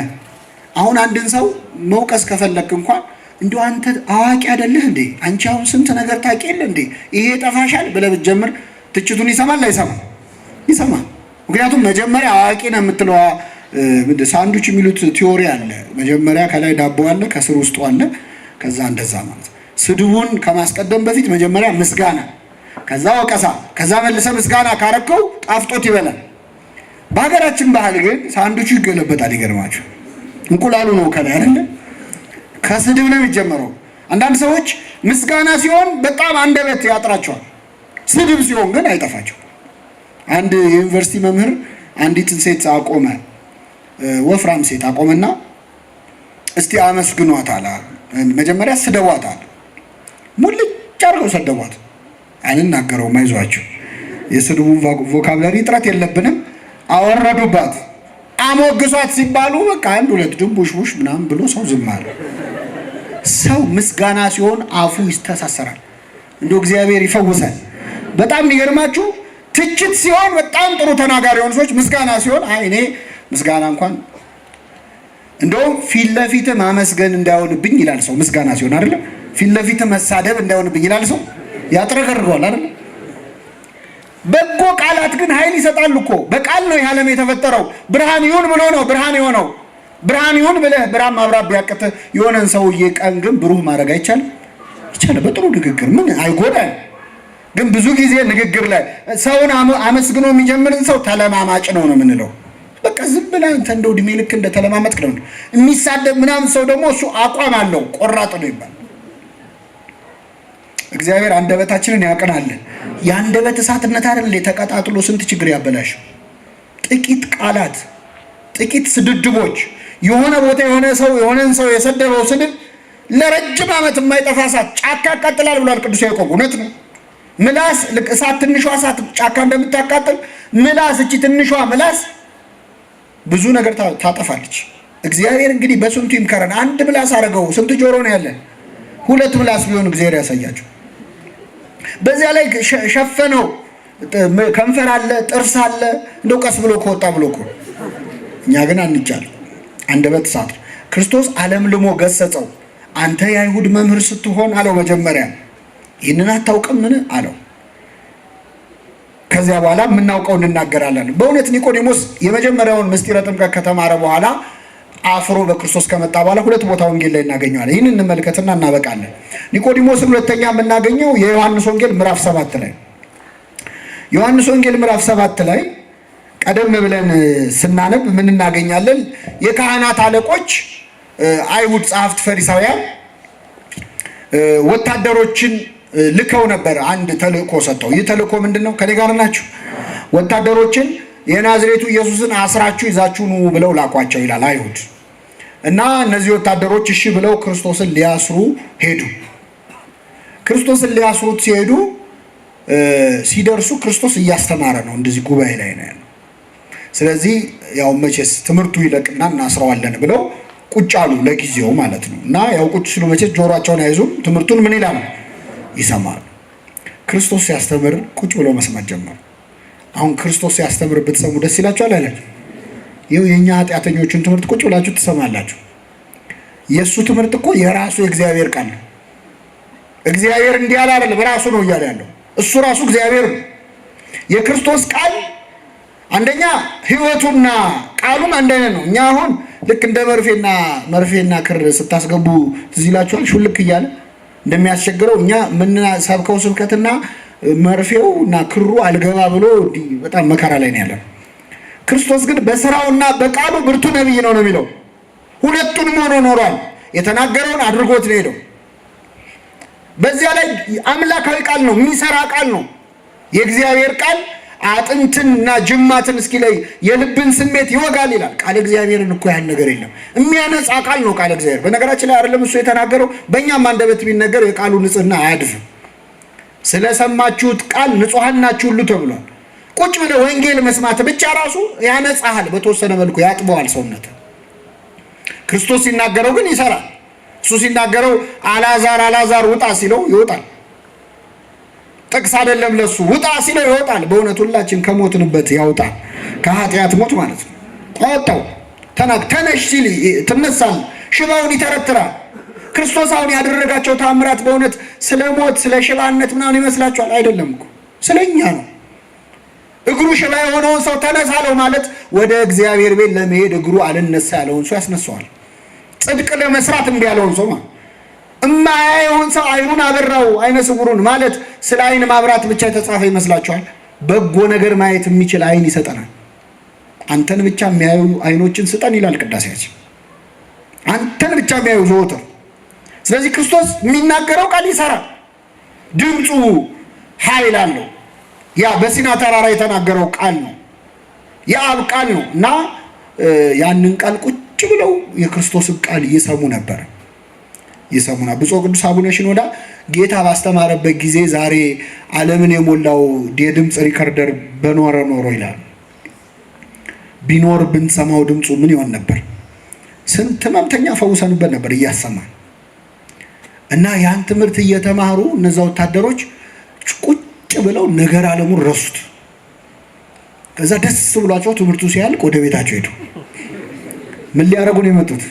አሁን አንድን ሰው መውቀስ ከፈለክ እንኳን እንዲሁ አንተ አዋቂ አይደለህ እንዴ? አንቺ አሁን ስንት ነገር ታውቂ የለ እንዴ? ይሄ ጠፋሻል ብለህ ብትጀምር ትችቱን ይሰማል አይሰማም? ይሰማል። ምክንያቱም መጀመሪያ አዋቂ ነው የምትለው ሳንዱች የሚሉት ቲዮሪ አለ። መጀመሪያ ከላይ ዳቦ አለ፣ ከስር ውስጡ አለ። ከዛ እንደዛ ማለት ስድቡን ከማስቀደም በፊት መጀመሪያ ምስጋና፣ ከዛ ወቀሳ፣ ከዛ መልሰ ምስጋና ካረከው ጣፍጦት ይበላል። በሀገራችን ባህል ግን ሳንዱቹ ይገለበጣል። ይገርማችሁ እንቁላሉ ነው ከላይ አይደለ? ከስድብ ነው የሚጀመረው። አንዳንድ ሰዎች ምስጋና ሲሆን በጣም አንደበት ያጥራቸዋል፣ ስድብ ሲሆን ግን አይጠፋቸው። አንድ የዩኒቨርሲቲ መምህር አንዲትን ሴት አቆመ፣ ወፍራም ሴት አቆመና እስቲ አመስግኗት አለ። መጀመሪያ ስደቧት አለ። ሙልጭ አድርገው ሰደቧት። አንናገረውም፣ አይዟችሁ የስድቡን ቮካብላሪ እጥረት የለብንም። አወረዱባት። አሞግሷት ሲባሉ በቃ አንድ ሁለት ድንቡሽቡሽ ምናምን ብሎ ሰው ዝም አለ። ሰው ምስጋና ሲሆን አፉ ይስተሳሰራል። እንደው እግዚአብሔር ይፈውሳል። በጣም የሚገርማችሁ ትችት ሲሆን በጣም ጥሩ ተናጋሪ የሆኑ ሰዎች፣ ምስጋና ሲሆን አይ እኔ ምስጋና እንኳን እንደውም ፊት ለፊት ማመስገን እንዳይሆንብኝ ይላል ሰው። ምስጋና ሲሆን አይደለም ፊት ለፊት መሳደብ እንዳይሆንብኝ ይላል ሰው። ያጥረገርገዋል አይደል? በጎ ቃላት ግን ኃይል ይሰጣሉ እኮ። በቃል ነው ይህ ዓለም የተፈጠረው። ብርሃን ይሁን ብሎ ነው ብርሃን የሆነው። ብርሃን ይሁን ብለህ ብርሃን ማብራት ቢያቅትህ የሆነን ሰውዬ ቀን ግን ብሩህ ማድረግ አይቻልም? ይቻላል። በጥሩ ንግግር ምን አይጎዳል። ግን ብዙ ጊዜ ንግግር ላይ ሰውን አመስግኖ የሚጀምርን ሰው ተለማማጭ ነው የምንለው። በቃ ዝም ብለህ አንተ እንደው ዕድሜ ልክ እንደተለማመጥክ ነው። የሚሳደብ ምናምን ሰው ደግሞ እሱ አቋም አለው፣ ቆራጥ ነው ይባል። እግዚአብሔር አንደበታችንን ያቀናልን። የአንደበት እሳትነት አይደል ተቀጣጥሎ ስንት ችግር ያበላሽው። ጥቂት ቃላት፣ ጥቂት ስድድቦች፣ የሆነ ቦታ የሆነን ሰው የሰደበው ስድብ ለረጅም ዓመት የማይጠፋ እሳት ጫካ ያቃጥላል ብሏል ቅዱስ ያዕቆብ። እውነት ነው። ምላስ ልክ እሳት፣ ትንሿ እሳት ጫካ እንደምታቃጥል ምላስ፣ እቺ ትንሿ ምላስ ብዙ ነገር ታጠፋለች። እግዚአብሔር እንግዲህ በስንቱ ይምከረን። አንድ ምላስ አደረገው፣ ስንት ጆሮ ነው ያለን? ሁለት ምላስ ቢሆን እግዚአብሔር ያሳያቸው። በዚያ ላይ ሸፈነው። ከንፈር አለ፣ ጥርስ አለ። እንደው ቀስ ብሎ ከወጣ ብሎ እኮ እኛ ግን አንቻል። አንደበት እሳት። ክርስቶስ ዓለም ልሞ ገሰጸው። አንተ የአይሁድ መምህር ስትሆን አለው መጀመሪያ ይህንን አታውቅም ምን አለው። ከዚያ በኋላ የምናውቀው እንናገራለን። በእውነት ኒቆዲሞስ የመጀመሪያውን ምስጢረ ጥምቀት ከተማረ በኋላ አፍሮ በክርስቶስ ከመጣ በኋላ ሁለት ቦታ ወንጌል ላይ እናገኘዋለን። ይህን እንመልከትና እናበቃለን። ኒቆዲሞስን ሁለተኛ የምናገኘው የዮሐንስ ወንጌል ምዕራፍ 7 ላይ ዮሐንስ ወንጌል ምዕራፍ 7 ላይ ቀደም ብለን ስናነብ ምን እናገኛለን? የካህናት አለቆች አይሁድ፣ ጸሐፍት፣ ፈሪሳውያን ወታደሮችን ልከው ነበር። አንድ ተልእኮ ሰጥተው፣ ይህ ተልእኮ ምንድን ነው? ከኔ ጋር ናችሁ? ወታደሮችን የናዝሬቱ ኢየሱስን አስራችሁ ይዛችሁ ኑ ብለው ላኳቸው ይላል አይሁድ። እና እነዚህ ወታደሮች እሺ ብለው ክርስቶስን ሊያስሩ ሄዱ። ክርስቶስን ሊያስሩት ሲሄዱ ሲደርሱ ክርስቶስ እያስተማረ ነው፣ እንደዚህ ጉባኤ ላይ ነው ያለው። ስለዚህ ያው መቼስ ትምህርቱ ይለቅና እናስረዋለን ብለው ቁጭ አሉ፣ ለጊዜው ማለት ነው። እና ያው ቁጭ ሲሉ መቼስ ጆሮአቸውን አይዙም፣ ትምህርቱን ምን ይላሉ? ይሰማሉ። ክርስቶስ ሲያስተምር ቁጭ ብለው መስማት ጀመሩ። አሁን ክርስቶስ ሲያስተምር ብትሰሙ ደስ ይላችኋል አይደል? ይኸው የኛ ኃጢአተኞችን ትምህርት ቁጭ ብላችሁ ትሰማላችሁ። የእሱ ትምህርት እኮ የራሱ የእግዚአብሔር ቃል ነው። እግዚአብሔር እንዲህ ያለ አይደል፣ በራሱ ነው እያለ ያለው። እሱ ራሱ እግዚአብሔር ነው። የክርስቶስ ቃል አንደኛ ሕይወቱና ቃሉም አንድ አይነት ነው። እኛ አሁን ልክ እንደ መርፌና ክር ስታስገቡ ትዝ ይላችኋል፣ ሹልክ እያለ እንደሚያስቸግረው እኛ የምንሰብከው ስብከትና መርፌው እና ክሩ አልገባ ብሎ በጣም መከራ ላይ ነው ያለው። ክርስቶስ ግን በስራውና በቃሉ ብርቱ ነቢይ ነው የሚለው። ሁለቱንም ሆኖ ኖሯል። የተናገረውን አድርጎት ነው ሄደው። በዚያ ላይ አምላካዊ ቃል ነው፣ የሚሰራ ቃል ነው። የእግዚአብሔር ቃል አጥንትንና ጅማትን እስኪለይ የልብን ስሜት ይወጋል ይላል። ቃል እግዚአብሔርን እኮ ያን ነገር የለም። የሚያነጻ ቃል ነው ቃል እግዚአብሔር። በነገራችን ላይ አይደለም እሱ የተናገረው፣ በእኛም አንደበት ቢነገር የቃሉ ንጽህና አያድፍም። ስለሰማችሁት ቃል ንጹሐን ናችሁ ሁሉ ተብሏል። ቁጭ ብለህ ወንጌል መስማት ብቻ ራሱ ያነጻሃል፣ በተወሰነ መልኩ ያጥበዋል ሰውነት። ክርስቶስ ሲናገረው ግን ይሰራል። እሱ ሲናገረው አልዓዛር ውጣ ሲለው ይወጣል። ጥቅስ አይደለም ለሱ ውጣ ሲለው ይወጣል። በእውነት ሁላችን ከሞትንበት ያውጣል፣ ከኃጢአት ሞት ማለት ነው። አወጣው። ተነሽ ሲል ትነሳል፣ ሽባውን ይተረትራል። ክርስቶስ አሁን ያደረጋቸው ታምራት በእውነት ስለ ሞት ስለ ሽባነት ምናምን ይመስላችኋል? አይደለም እኮ ስለኛ ነው። እግሩ ሽባ የሆነውን ሰው ተነሳ አለው ማለት ወደ እግዚአብሔር ቤት ለመሄድ እግሩ አልነሳ ያለውን ሰው ያስነሳዋል። ጽድቅ ለመስራት እምቢ ያለውን ሰው ማለት እማያየውን ሰው አይኑን አበራው አይነ ስውሩን ማለት ስለ አይን ማብራት ብቻ የተጻፈ ይመስላችኋል? በጎ ነገር ማየት የሚችል አይን ይሰጠናል። አንተን ብቻ የሚያዩ አይኖችን ስጠን ይላል ቅዳሴያችን። አንተን ብቻ የሚያዩ ዘወትር። ስለዚህ ክርስቶስ የሚናገረው ቃል ይሰራል። ድምፁ ኃይል አለው። ያ በሲና ተራራ የተናገረው ቃል ነው፣ የአብ ቃል ነው እና ያንን ቃል ቁጭ ብለው የክርስቶስን ቃል ይሰሙ ነበር። ይሰሙና ብፁዕ ቅዱስ አቡነ ሽኖዳ ጌታ ባስተማረበት ጊዜ ዛሬ ዓለምን የሞላው የድምፅ ሪከርደር በኖረ ኖሮ ይላል። ቢኖር ብንሰማው ድምፁ ምን ይሆን ነበር? ስንት ሕመምተኛ ፈውሰንበት ነበር እያሰማን እና ያን ትምህርት እየተማሩ እነዛ ወታደሮች ቁጭ ብለው ነገር ዓለሙን ረሱት። ከዛ ደስ ብሏቸው ትምህርቱ ሲያልቅ ወደ ቤታቸው ሄዱ። ምን ሊያደርጉ ነው የመጡት?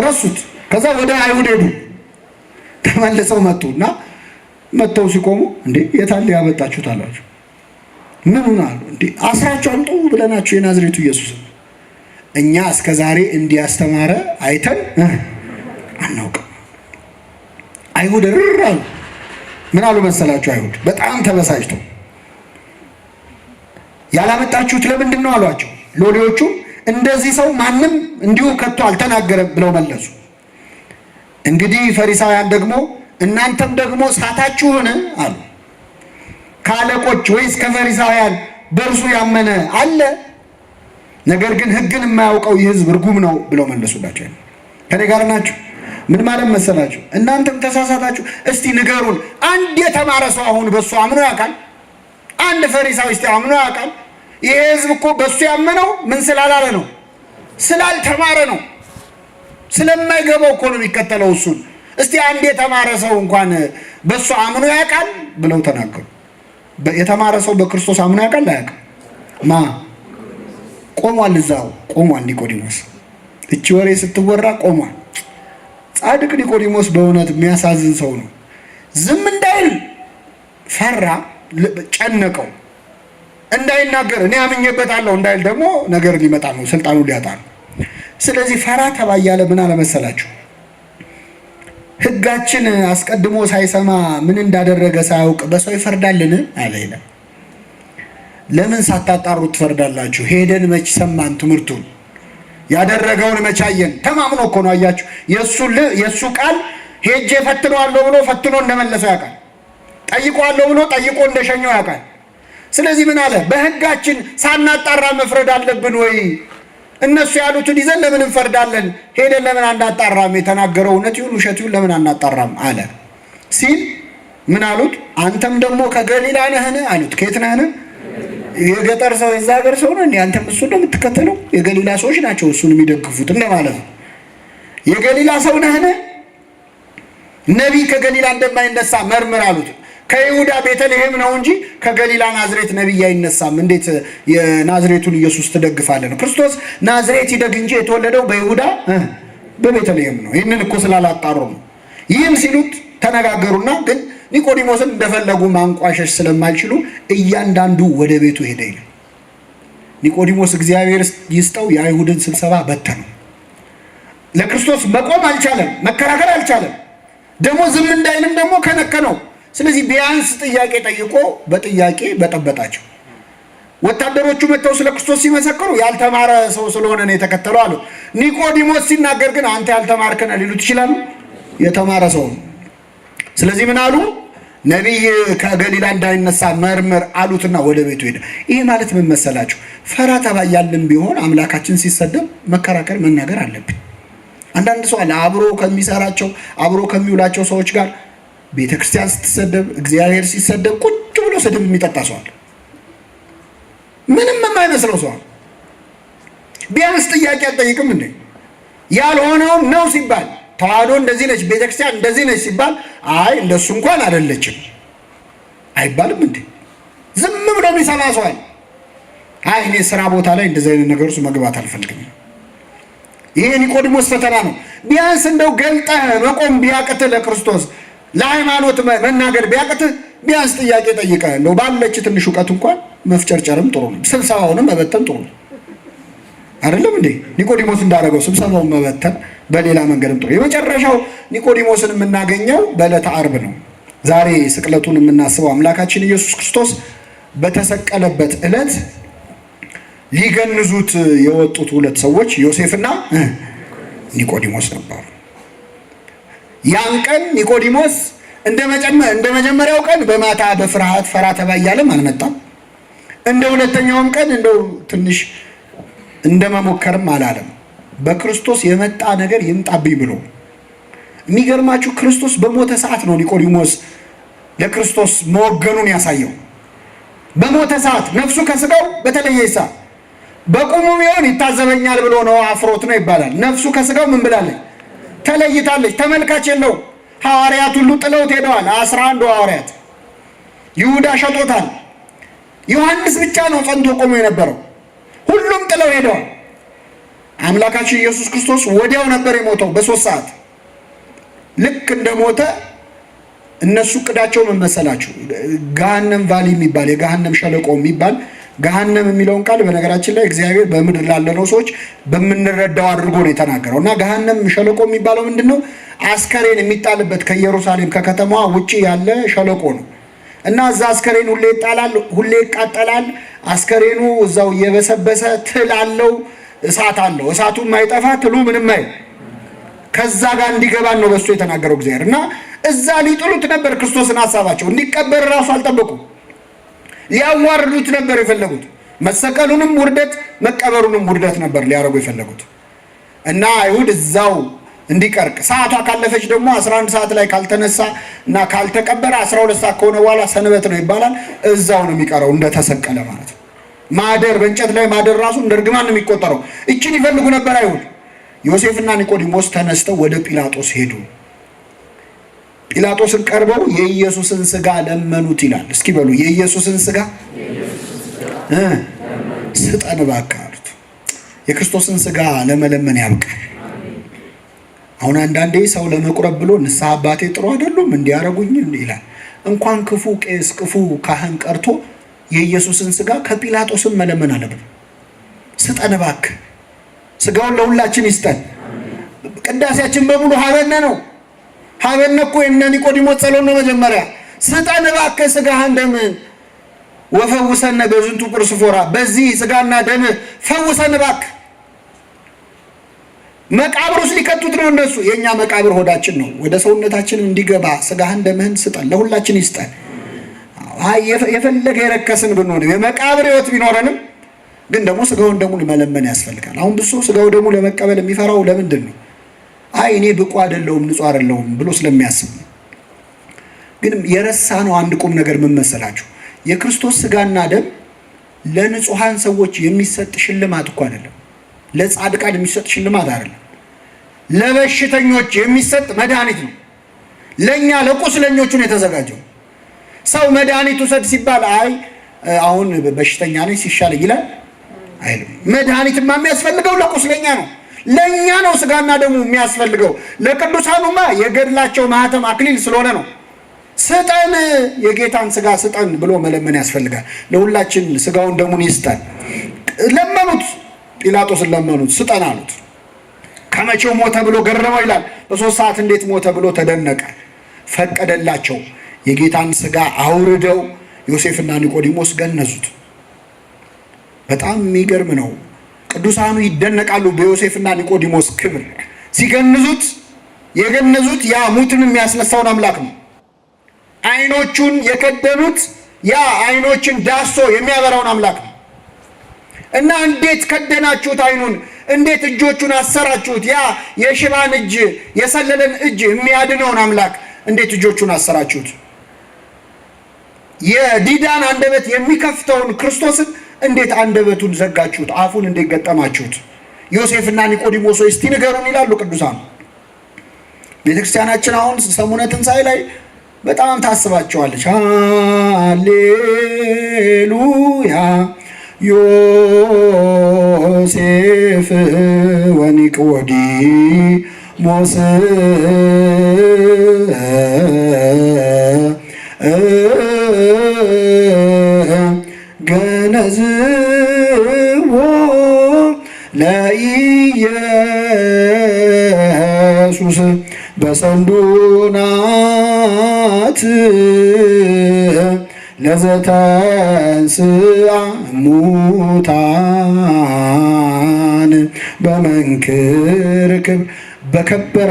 ረሱት። ከዛ ወደ አይሁድ ሄዱ። ተመልሰው መጡና መጥተው ሲቆሙ እንዴ የታለ ያመጣችሁት አሏቸው። ምን አሉ? እንዴ አስራችሁ አምጡ ብለናችሁ የናዝሬቱ ኢየሱስ እኛ እስከ ዛሬ እንዲያስተማረ አይተን አናውቅም። አይሁድ ርራሉ። ምን አሉ መሰላችሁ? አይሁድ በጣም ተበሳጭተው ያላመጣችሁት ለምንድን ነው አሏቸው። ሎሌዎቹ እንደዚህ ሰው ማንም እንዲሁ ከቶ አልተናገረም ብለው መለሱ። እንግዲህ ፈሪሳውያን ደግሞ እናንተም ደግሞ ሳታችሁን አሉ። ከአለቆች ወይስ ከፈሪሳውያን በእርሱ ያመነ አለ? ነገር ግን ሕግን የማያውቀው ይህ ሕዝብ ርጉም ነው ብለው መለሱላቸው። ከኔ ጋር ናችሁ? ምን ማለት መሰላችሁ? እናንተም ተሳሳታችሁ። እስቲ ንገሩን፣ አንድ የተማረ ሰው አሁን በሱ አምኖ ያውቃል? አንድ ፈሪሳዊ እስቲ አምኖ ያውቃል? ይሄ ሕዝብ እኮ በሱ ያመነው ምን ስላላለ ነው? ስላልተማረ ነው። ስለማይገባው እኮ ነው የሚከተለው እሱን። እስቲ አንድ የተማረ ሰው እንኳን በሱ አምኖ ያውቃል ብለው ተናገሩ። የተማረ ሰው በክርስቶስ አምኖ ያውቃል? አያውቅም። ቆሟል፣ እዛው ቆሟል ኒቆዲሞስ። እቺ ወሬ ስትወራ ቆሟል። ጻድቅ ኒቆዲሞስ በእውነት የሚያሳዝን ሰው ነው። ዝም እንዳይል ፈራ፣ ጨነቀው። እንዳይናገር እኔ አምኜበታለሁ እንዳይል ደግሞ ነገር ሊመጣ ነው፣ ስልጣኑ ሊያጣ ነው። ስለዚህ ፈራ ተባ እያለ ምን አለመሰላችሁ? ሕጋችን አስቀድሞ ሳይሰማ ምን እንዳደረገ ሳያውቅ በሰው ይፈርዳልን አለ ይላል። ለምን ሳታጣሩት ትፈርዳላችሁ? ሄደን መች ሰማን ትምህርቱን? ያደረገውን መቻየን ተማምኖ እኮ ነው። አያችሁ፣ የእሱ ቃል ሄጄ ፈትነዋለሁ ብሎ ፈትኖ እንደመለሰው ያውቃል። ጠይቀዋለሁ ብሎ ጠይቆ እንደሸኘው ያውቃል። ስለዚህ ምን አለ? በሕጋችን ሳናጣራ መፍረድ አለብን ወይ? እነሱ ያሉትን ይዘን ለምን እንፈርዳለን? ሄደን ለምን አናጣራም? የተናገረው እውነት ይሁን ውሸት ይሁን ለምን አናጣራም አለ ሲል ምን አሉት? አንተም ደግሞ ከገሊላ ነህን አሉት። ከየት ነህን? የገጠር ሰው የዛ ሀገር ሰው ነው። አንተም እሱን ነው የምትከተለው? የገሊላ ሰዎች ናቸው እሱን የሚደግፉት እንደማለት ነው። የገሊላ ሰው ነህን? ነቢይ ከገሊላ እንደማይነሳ መርምር አሉት። ከይሁዳ ቤተልሔም ነው እንጂ ከገሊላ ናዝሬት ነቢይ አይነሳም። እንዴት የናዝሬቱን ኢየሱስ ትደግፋለህ ነው? ክርስቶስ ናዝሬት ይደግ እንጂ የተወለደው በይሁዳ በቤተልሔም ነው። ይህንን እኮ ስላላጣሩ ነው። ይህም ሲሉት ተነጋገሩና ግን ኒቆዲሞስን እንደፈለጉ ማንቋሸሽ ስለማይችሉ እያንዳንዱ ወደ ቤቱ ሄደ ይላል። ኒቆዲሞስ እግዚአብሔር ይስጠው የአይሁድን ስብሰባ በተነው። ለክርስቶስ መቆም አልቻለም፣ መከራከር አልቻለም። ደግሞ ዝም እንዳይልም ደግሞ ከነከነው። ስለዚህ ቢያንስ ጥያቄ ጠይቆ በጥያቄ በጠበጣቸው። ወታደሮቹ መጥተው ስለ ክርስቶስ ሲመሰክሩ ያልተማረ ሰው ስለሆነ ነው የተከተለው አሉ። ኒቆዲሞስ ሲናገር ግን አንተ ያልተማርክ ነህ ሊሉት ይችላሉ? የተማረ ሰው ነው። ስለዚህ ምን አሉ? ነቢይ ከገሊላ እንዳይነሳ መርምር አሉትና ወደ ቤቱ ሄደ። ይሄ ማለት ምን መሰላችሁ? ፈራ ተባ ያልን ቢሆን አምላካችን ሲሰደብ መከራከር መናገር አለብን። አንዳንድ ሰው አለ አብሮ ከሚሰራቸው አብሮ ከሚውላቸው ሰዎች ጋር ቤተክርስቲያን ስትሰደብ እግዚአብሔር ሲሰደብ ቁጭ ብሎ ስድብ የሚጠጣ ሰው አለ። ምንም የማይመስለው ሰው። ቢያንስ ጥያቄ አትጠይቅም እንዴ? ያልሆነው ነው ሲባል ተዋህዶ እንደዚህ ነች፣ ቤተክርስቲያን እንደዚህ ነች ሲባል አይ እንደሱ እንኳን አይደለችም አይባልም እንዴ? ዝም ብሎ የሚሰማ ሰው አለ። አይ እኔ ስራ ቦታ ላይ እንደዚህ አይነት ነገር ውስጥ መግባት አልፈልግም። ይሄ ኒቆዲሞስ ፈተና ነው። ቢያንስ እንደው ገልጠህ መቆም ቢያቅትህ ለክርስቶስ ለሃይማኖት መናገር ቢያቅትህ ቢያንስ ጥያቄ ጠይቀህ እንደው ባለች ትንሽ እውቀት እንኳን መፍጨርጨርም ጥሩ ነው። ስብሰባውንም መበተን ጥሩ ነው አይደለም እንዴ? ኒቆዲሞስ እንዳደረገው ስብሰባውን መበተን በሌላ መንገድም ጥሩ። የመጨረሻው ኒቆዲሞስን የምናገኘው በዕለተ ዓርብ ነው። ዛሬ ስቅለቱን የምናስበው አምላካችን ኢየሱስ ክርስቶስ በተሰቀለበት ዕለት ሊገንዙት የወጡት ሁለት ሰዎች ዮሴፍና ኒቆዲሞስ ነበሩ። ያን ቀን ኒቆዲሞስ እንደ መጀመሪያው ቀን በማታ በፍርሃት ፈራ ተባ እያለም አልመጣም። እንደ ሁለተኛውም ቀን እንደው ትንሽ እንደመሞከርም አላለም። በክርስቶስ የመጣ ነገር ይምጣብኝ ብሎ። የሚገርማችሁ ክርስቶስ በሞተ ሰዓት ነው ኒቆዲሞስ ለክርስቶስ መወገኑን ያሳየው። በሞተ ሰዓት ነፍሱ ከስጋው በተለየ ሰዓት በቁሙ ቢሆን ይታዘበኛል ብሎ ነው አፍሮት ነው ይባላል። ነፍሱ ከስጋው ምን ብላለች? ተለይታለች። ተመልካች የለው። ሐዋርያት ሁሉ ጥለውት ሄደዋል። 11 ሐዋርያት ይሁዳ ሸጦታል። ዮሐንስ ብቻ ነው ጸንቶ ቆሞ የነበረው። ሁሉም ጥለው ሄደዋል። አምላካችን ኢየሱስ ክርስቶስ ወዲያው ነበር የሞተው በ3 ሰዓት። ልክ እንደሞተ እነሱ ቅዳቸው ምን መሰላችሁ? ገሃነም ቫሊ የሚባል የገሃነም ሸለቆ የሚባል ገሃነም የሚለውን ቃል በነገራችን ላይ እግዚአብሔር በምድር ላለነው ሰዎች በምንረዳው አድርጎ ነው የተናገረው። እና ገሃነም ሸለቆ የሚባለው ምንድነው? አስከሬን የሚጣልበት ከኢየሩሳሌም ከከተማዋ ውጪ ያለ ሸለቆ ነው። እና እዛ አስከሬን ሁሌ ይጣላል፣ ሁሌ ይቃጠላል። አስከሬኑ እዛው እየበሰበሰ ትል አለው፣ እሳት አለው። እሳቱ የማይጠፋ ትሉ ምንም አይል። ከዛ ጋር እንዲገባን ነው በሱ የተናገረው እግዚአብሔር። እና እዛ ሊጥሉት ነበር ክርስቶስን ሐሳባቸው። እንዲቀበር ራሱ አልጠበቁም። ሊያዋርዱት ነበር የፈለጉት። መሰቀሉንም ውርደት መቀበሩንም ውርደት ነበር ሊያረጉ የፈለጉት። እና አይሁድ እዛው እንዲቀርቅ ሰዓቷ ካለፈች ደግሞ 11 ሰዓት ላይ ካልተነሳ እና ካልተቀበረ 12 ሰዓት ከሆነ በኋላ ሰንበት ነው ይባላል። እዛው ነው የሚቀረው እንደተሰቀለ ማለት ነው። ማደር በእንጨት ላይ ማደር ራሱ እንደ እርግማን ነው የሚቆጠረው። እችን ይፈልጉ ነበር አይሁድ። ዮሴፍና ኒቆዲሞስ ተነስተው ወደ ጲላጦስ ሄዱ። ጲላጦስን ቀርበው የኢየሱስን ስጋ ለመኑት ይላል። እስኪ በሉ የኢየሱስን ስጋ ስጠን እባክህ አሉት። የክርስቶስን ስጋ ለመለመን ያብቃል። አሁን አንዳንዴ ሰው ለመቁረብ ብሎ ንስሐ አባቴ ጥሩ አይደሉም እንዲያረጉኝ ይላል። እንኳን ክፉ ቄስ ክፉ ካህን ቀርቶ የኢየሱስን ስጋ ከጲላጦስም መለመን አለብን። ስጠን እባክህ፣ ስጋውን ለሁላችን ይስጠን። ቅዳሴያችን በሙሉ ሀበነ ነው። ሀበነ እኮ የእነ ኒቆዲሞስ ጸሎት ነው። መጀመሪያ ስጠን እባክህ ስጋህን ደምህን ወፈውሰነ በዝንቱ ጵርስፎራ፣ በዚህ ስጋና ደምህ ፈውሰን እባክህ። መቃብር ውስጥ ሊከቱት ነው እነሱ። የኛ መቃብር ሆዳችን ነው። ወደ ሰውነታችን እንዲገባ ስጋህን ደምህን ስጠን፣ ለሁላችን ይስጠን። የፈለገ የረከስን ብንሆን የመቃብር ህይወት ቢኖረንም ግን ደግሞ ስጋውን ደግሞ መለመን ያስፈልጋል። አሁን ብዙ ስጋው ደግሞ ለመቀበል የሚፈራው ለምንድን ነው? አይ እኔ ብቁ አይደለሁም ንጹህ አይደለሁም ብሎ ስለሚያስብ ነው። ግን የረሳ ነው አንድ ቁም ነገር ምን መሰላችሁ? የክርስቶስ ስጋና ደም ለንጹሃን ሰዎች የሚሰጥ ሽልማት እኮ አይደለም። ለጻድቃን የሚሰጥ ሽልማት አይደለም። ለበሽተኞች የሚሰጥ መድኃኒት ነው። ለኛ ለቁስለኞቹ ነው የተዘጋጀው። ሰው መድኃኒት ውሰድ ሲባል አይ አሁን በሽተኛ ነኝ ሲሻለኝ ይላል አይልም። መድኃኒትማ የሚያስፈልገው ለቁስለኛ ነው። ለኛ ነው ስጋና ደሙ የሚያስፈልገው። ለቅዱሳኑማ የገድላቸው ማህተም አክሊል ስለሆነ ነው። ስጠን የጌታን ስጋ ስጠን ብሎ መለመን ያስፈልጋል። ለሁላችን ስጋውን ደሙን ይስጠን። ለመኑት፣ ጲላጦስን ለመኑት፣ ስጠን አሉት። ከመቼው ሞተ ብሎ ገረመው ይላል። በ3 ሰዓት እንዴት ሞተ ብሎ ተደነቀ። ፈቀደላቸው። የጌታን ሥጋ አውርደው ዮሴፍና ኒቆዲሞስ ገነዙት። በጣም የሚገርም ነው። ቅዱሳኑ ይደነቃሉ በዮሴፍና ኒቆዲሞስ ክብር። ሲገንዙት የገነዙት ያ ሙትን የሚያስነሳውን አምላክ ነው። ዓይኖቹን የከደኑት ያ ዓይኖችን ዳሶ የሚያበራውን አምላክ ነው። እና እንዴት ከደናችሁት ዓይኑን? እንዴት እጆቹን አሰራችሁት? ያ የሽባን እጅ የሰለለን እጅ የሚያድነውን አምላክ እንዴት እጆቹን አሰራችሁት? የዲዳን አንደበት የሚከፍተውን ክርስቶስን እንዴት አንደበቱን ዘጋችሁት? አፉን እንዴት ገጠማችሁት? ዮሴፍና ኒቆዲሞስ እስቲ ንገሩን ይላሉ ቅዱሳን። ቤተክርስቲያናችን አሁን ሰሙነ ትንሣኤ ላይ በጣም ታስባቸዋለች። ሃሌሉያ ዮሴፍ ወኒቆዲሞስ ገነዝዎ ለኢየሱስ በሰንዱናት ለዘተንሥአ እሙታን በመንክር ክብር በከበረ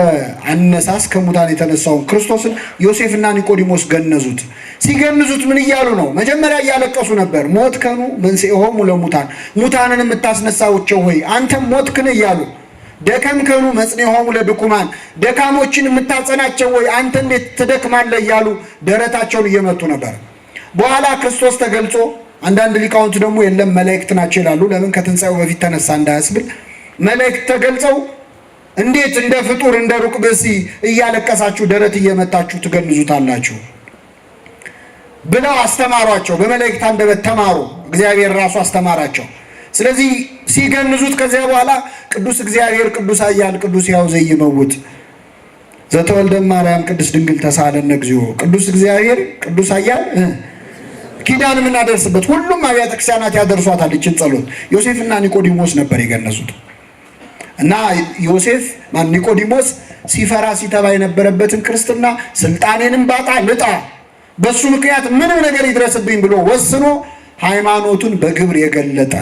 አነሳስ ከሙታን የተነሳውን ክርስቶስን ዮሴፍና ኒቆዲሞስ ገነዙት። ሲገንዙት ምን እያሉ ነው? መጀመሪያ እያለቀሱ ነበር። ሞትከኑ መንሥኤሆሙ ለሙታን፣ ሙታንን የምታስነሳቸው ሆይ አንተም ሞትክን እያሉ። ደከምከኑ መጽንዔሆሙ ለድኩማን፣ ደካሞችን የምታጸናቸው ሆይ አንተ እንዴት ትደክማለህ እያሉ ደረታቸውን እየመቱ ነበር። በኋላ ክርስቶስ ተገልጾ፣ አንዳንድ ሊቃውንት ደግሞ የለም መላእክት ናቸው ይላሉ። ለምን? ከትንሣኤው በፊት ተነሳ እንዳያስብል። መላእክት ተገልጸው እንዴት እንደ ፍጡር እንደ ሩቅ ብእሲ እያለቀሳችሁ ደረት እየመታችሁ ትገንዙታላችሁ ብለው አስተማሯቸው። በመላእክት አንደበት ተማሩ። እግዚአብሔር ራሱ አስተማራቸው። ስለዚህ ሲገንዙት ከዚያ በኋላ ቅዱስ እግዚአብሔር ቅዱስ ኃያል ቅዱስ ሕያው ዘኢይመውት ዘተወልደ ማርያም ቅድስት ድንግል ተሳሃለነ እግዚኦ፣ ቅዱስ እግዚአብሔር ቅዱስ ኃያል ኪዳን የምናደርስበት ሁሉም አብያተ ክርስቲያናት ያደርሷታል ይችን ጸሎት። ዮሴፍና ኒቆዲሞስ ነበር የገነዙት። እና ዮሴፍ ኒቆዲሞስ ሲፈራ ሲተባ የነበረበትን ክርስትና ስልጣኔንም ባጣ ልጣ በሱ ምክንያት ምንም ነገር ይድረስብኝ ብሎ ወስኖ ሃይማኖቱን በግብር የገለጠ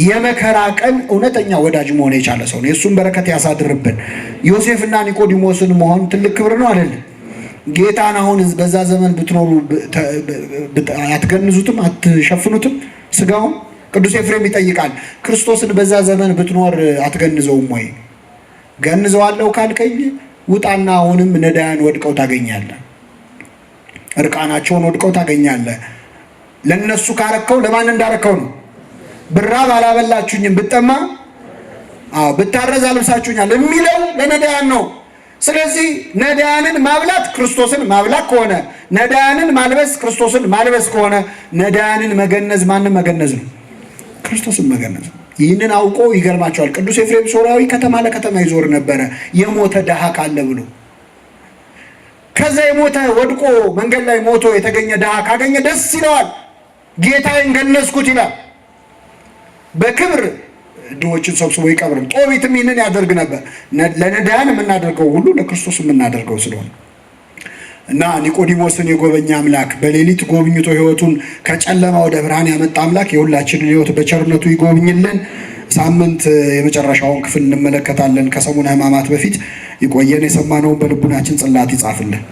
የመከራ ቀን እውነተኛ ወዳጅ መሆን የቻለ ሰው ነው። የእሱን በረከት ያሳድርብን። ዮሴፍና ኒቆዲሞስን መሆን ትልቅ ክብር ነው አይደል? ጌታን አሁን በዛ ዘመን ብትኖሩ አትገንዙትም? አትሸፍኑትም? ስጋውን ቅዱስ ኤፍሬም ይጠይቃል። ክርስቶስን በዛ ዘመን ብትኖር አትገንዘውም ወይ? ገንዘዋለሁ ካልከኝ ውጣና አሁንም ነዳያን ወድቀው ታገኛለህ፣ እርቃናቸውን ወድቀው ታገኛለህ። ለነሱ ካረከው ለማን እንዳረከው ነው? ብራብ አላበላችሁኝም፣ ብጠማ ብታረዝ አልብሳችሁኛል የሚለው ለነዳያን ነው። ስለዚህ ነዳያንን ማብላት ክርስቶስን ማብላት ከሆነ፣ ነዳያንን ማልበስ ክርስቶስን ማልበስ ከሆነ፣ ነዳያንን መገነዝ ማንም መገነዝ ነው? ክርስቶስን መገነዝ። ይህንን አውቆ ይገርማቸዋል። ቅዱስ ኤፍሬም ሶርያዊ ከተማ ለከተማ ይዞር ነበረ የሞተ ድሃ ካለ ብሎ። ከዛ የሞተ ወድቆ መንገድ ላይ ሞቶ የተገኘ ድሃ ካገኘ ደስ ይለዋል። ጌታዬን ገነዝኩት ይላል። በክብር ድሆችን ሰብስቦ ይቀብራል። ጦቢትም ይህንን ያደርግ ነበር። ለነዳያን የምናደርገው ሁሉ ለክርስቶስ የምናደርገው ስለሆነ እና ኒቆዲሞስን የጎበኛ አምላክ በሌሊት ጎብኝቶ ሕይወቱን ከጨለማ ወደ ብርሃን ያመጣ አምላክ የሁላችንን ሕይወት በቸርነቱ ይጎብኝልን። ሳምንት የመጨረሻውን ክፍል እንመለከታለን። ከሰሙነ ሕማማት በፊት ይቆየን። የሰማነውን በልቡናችን ጽላት ይጻፍልን።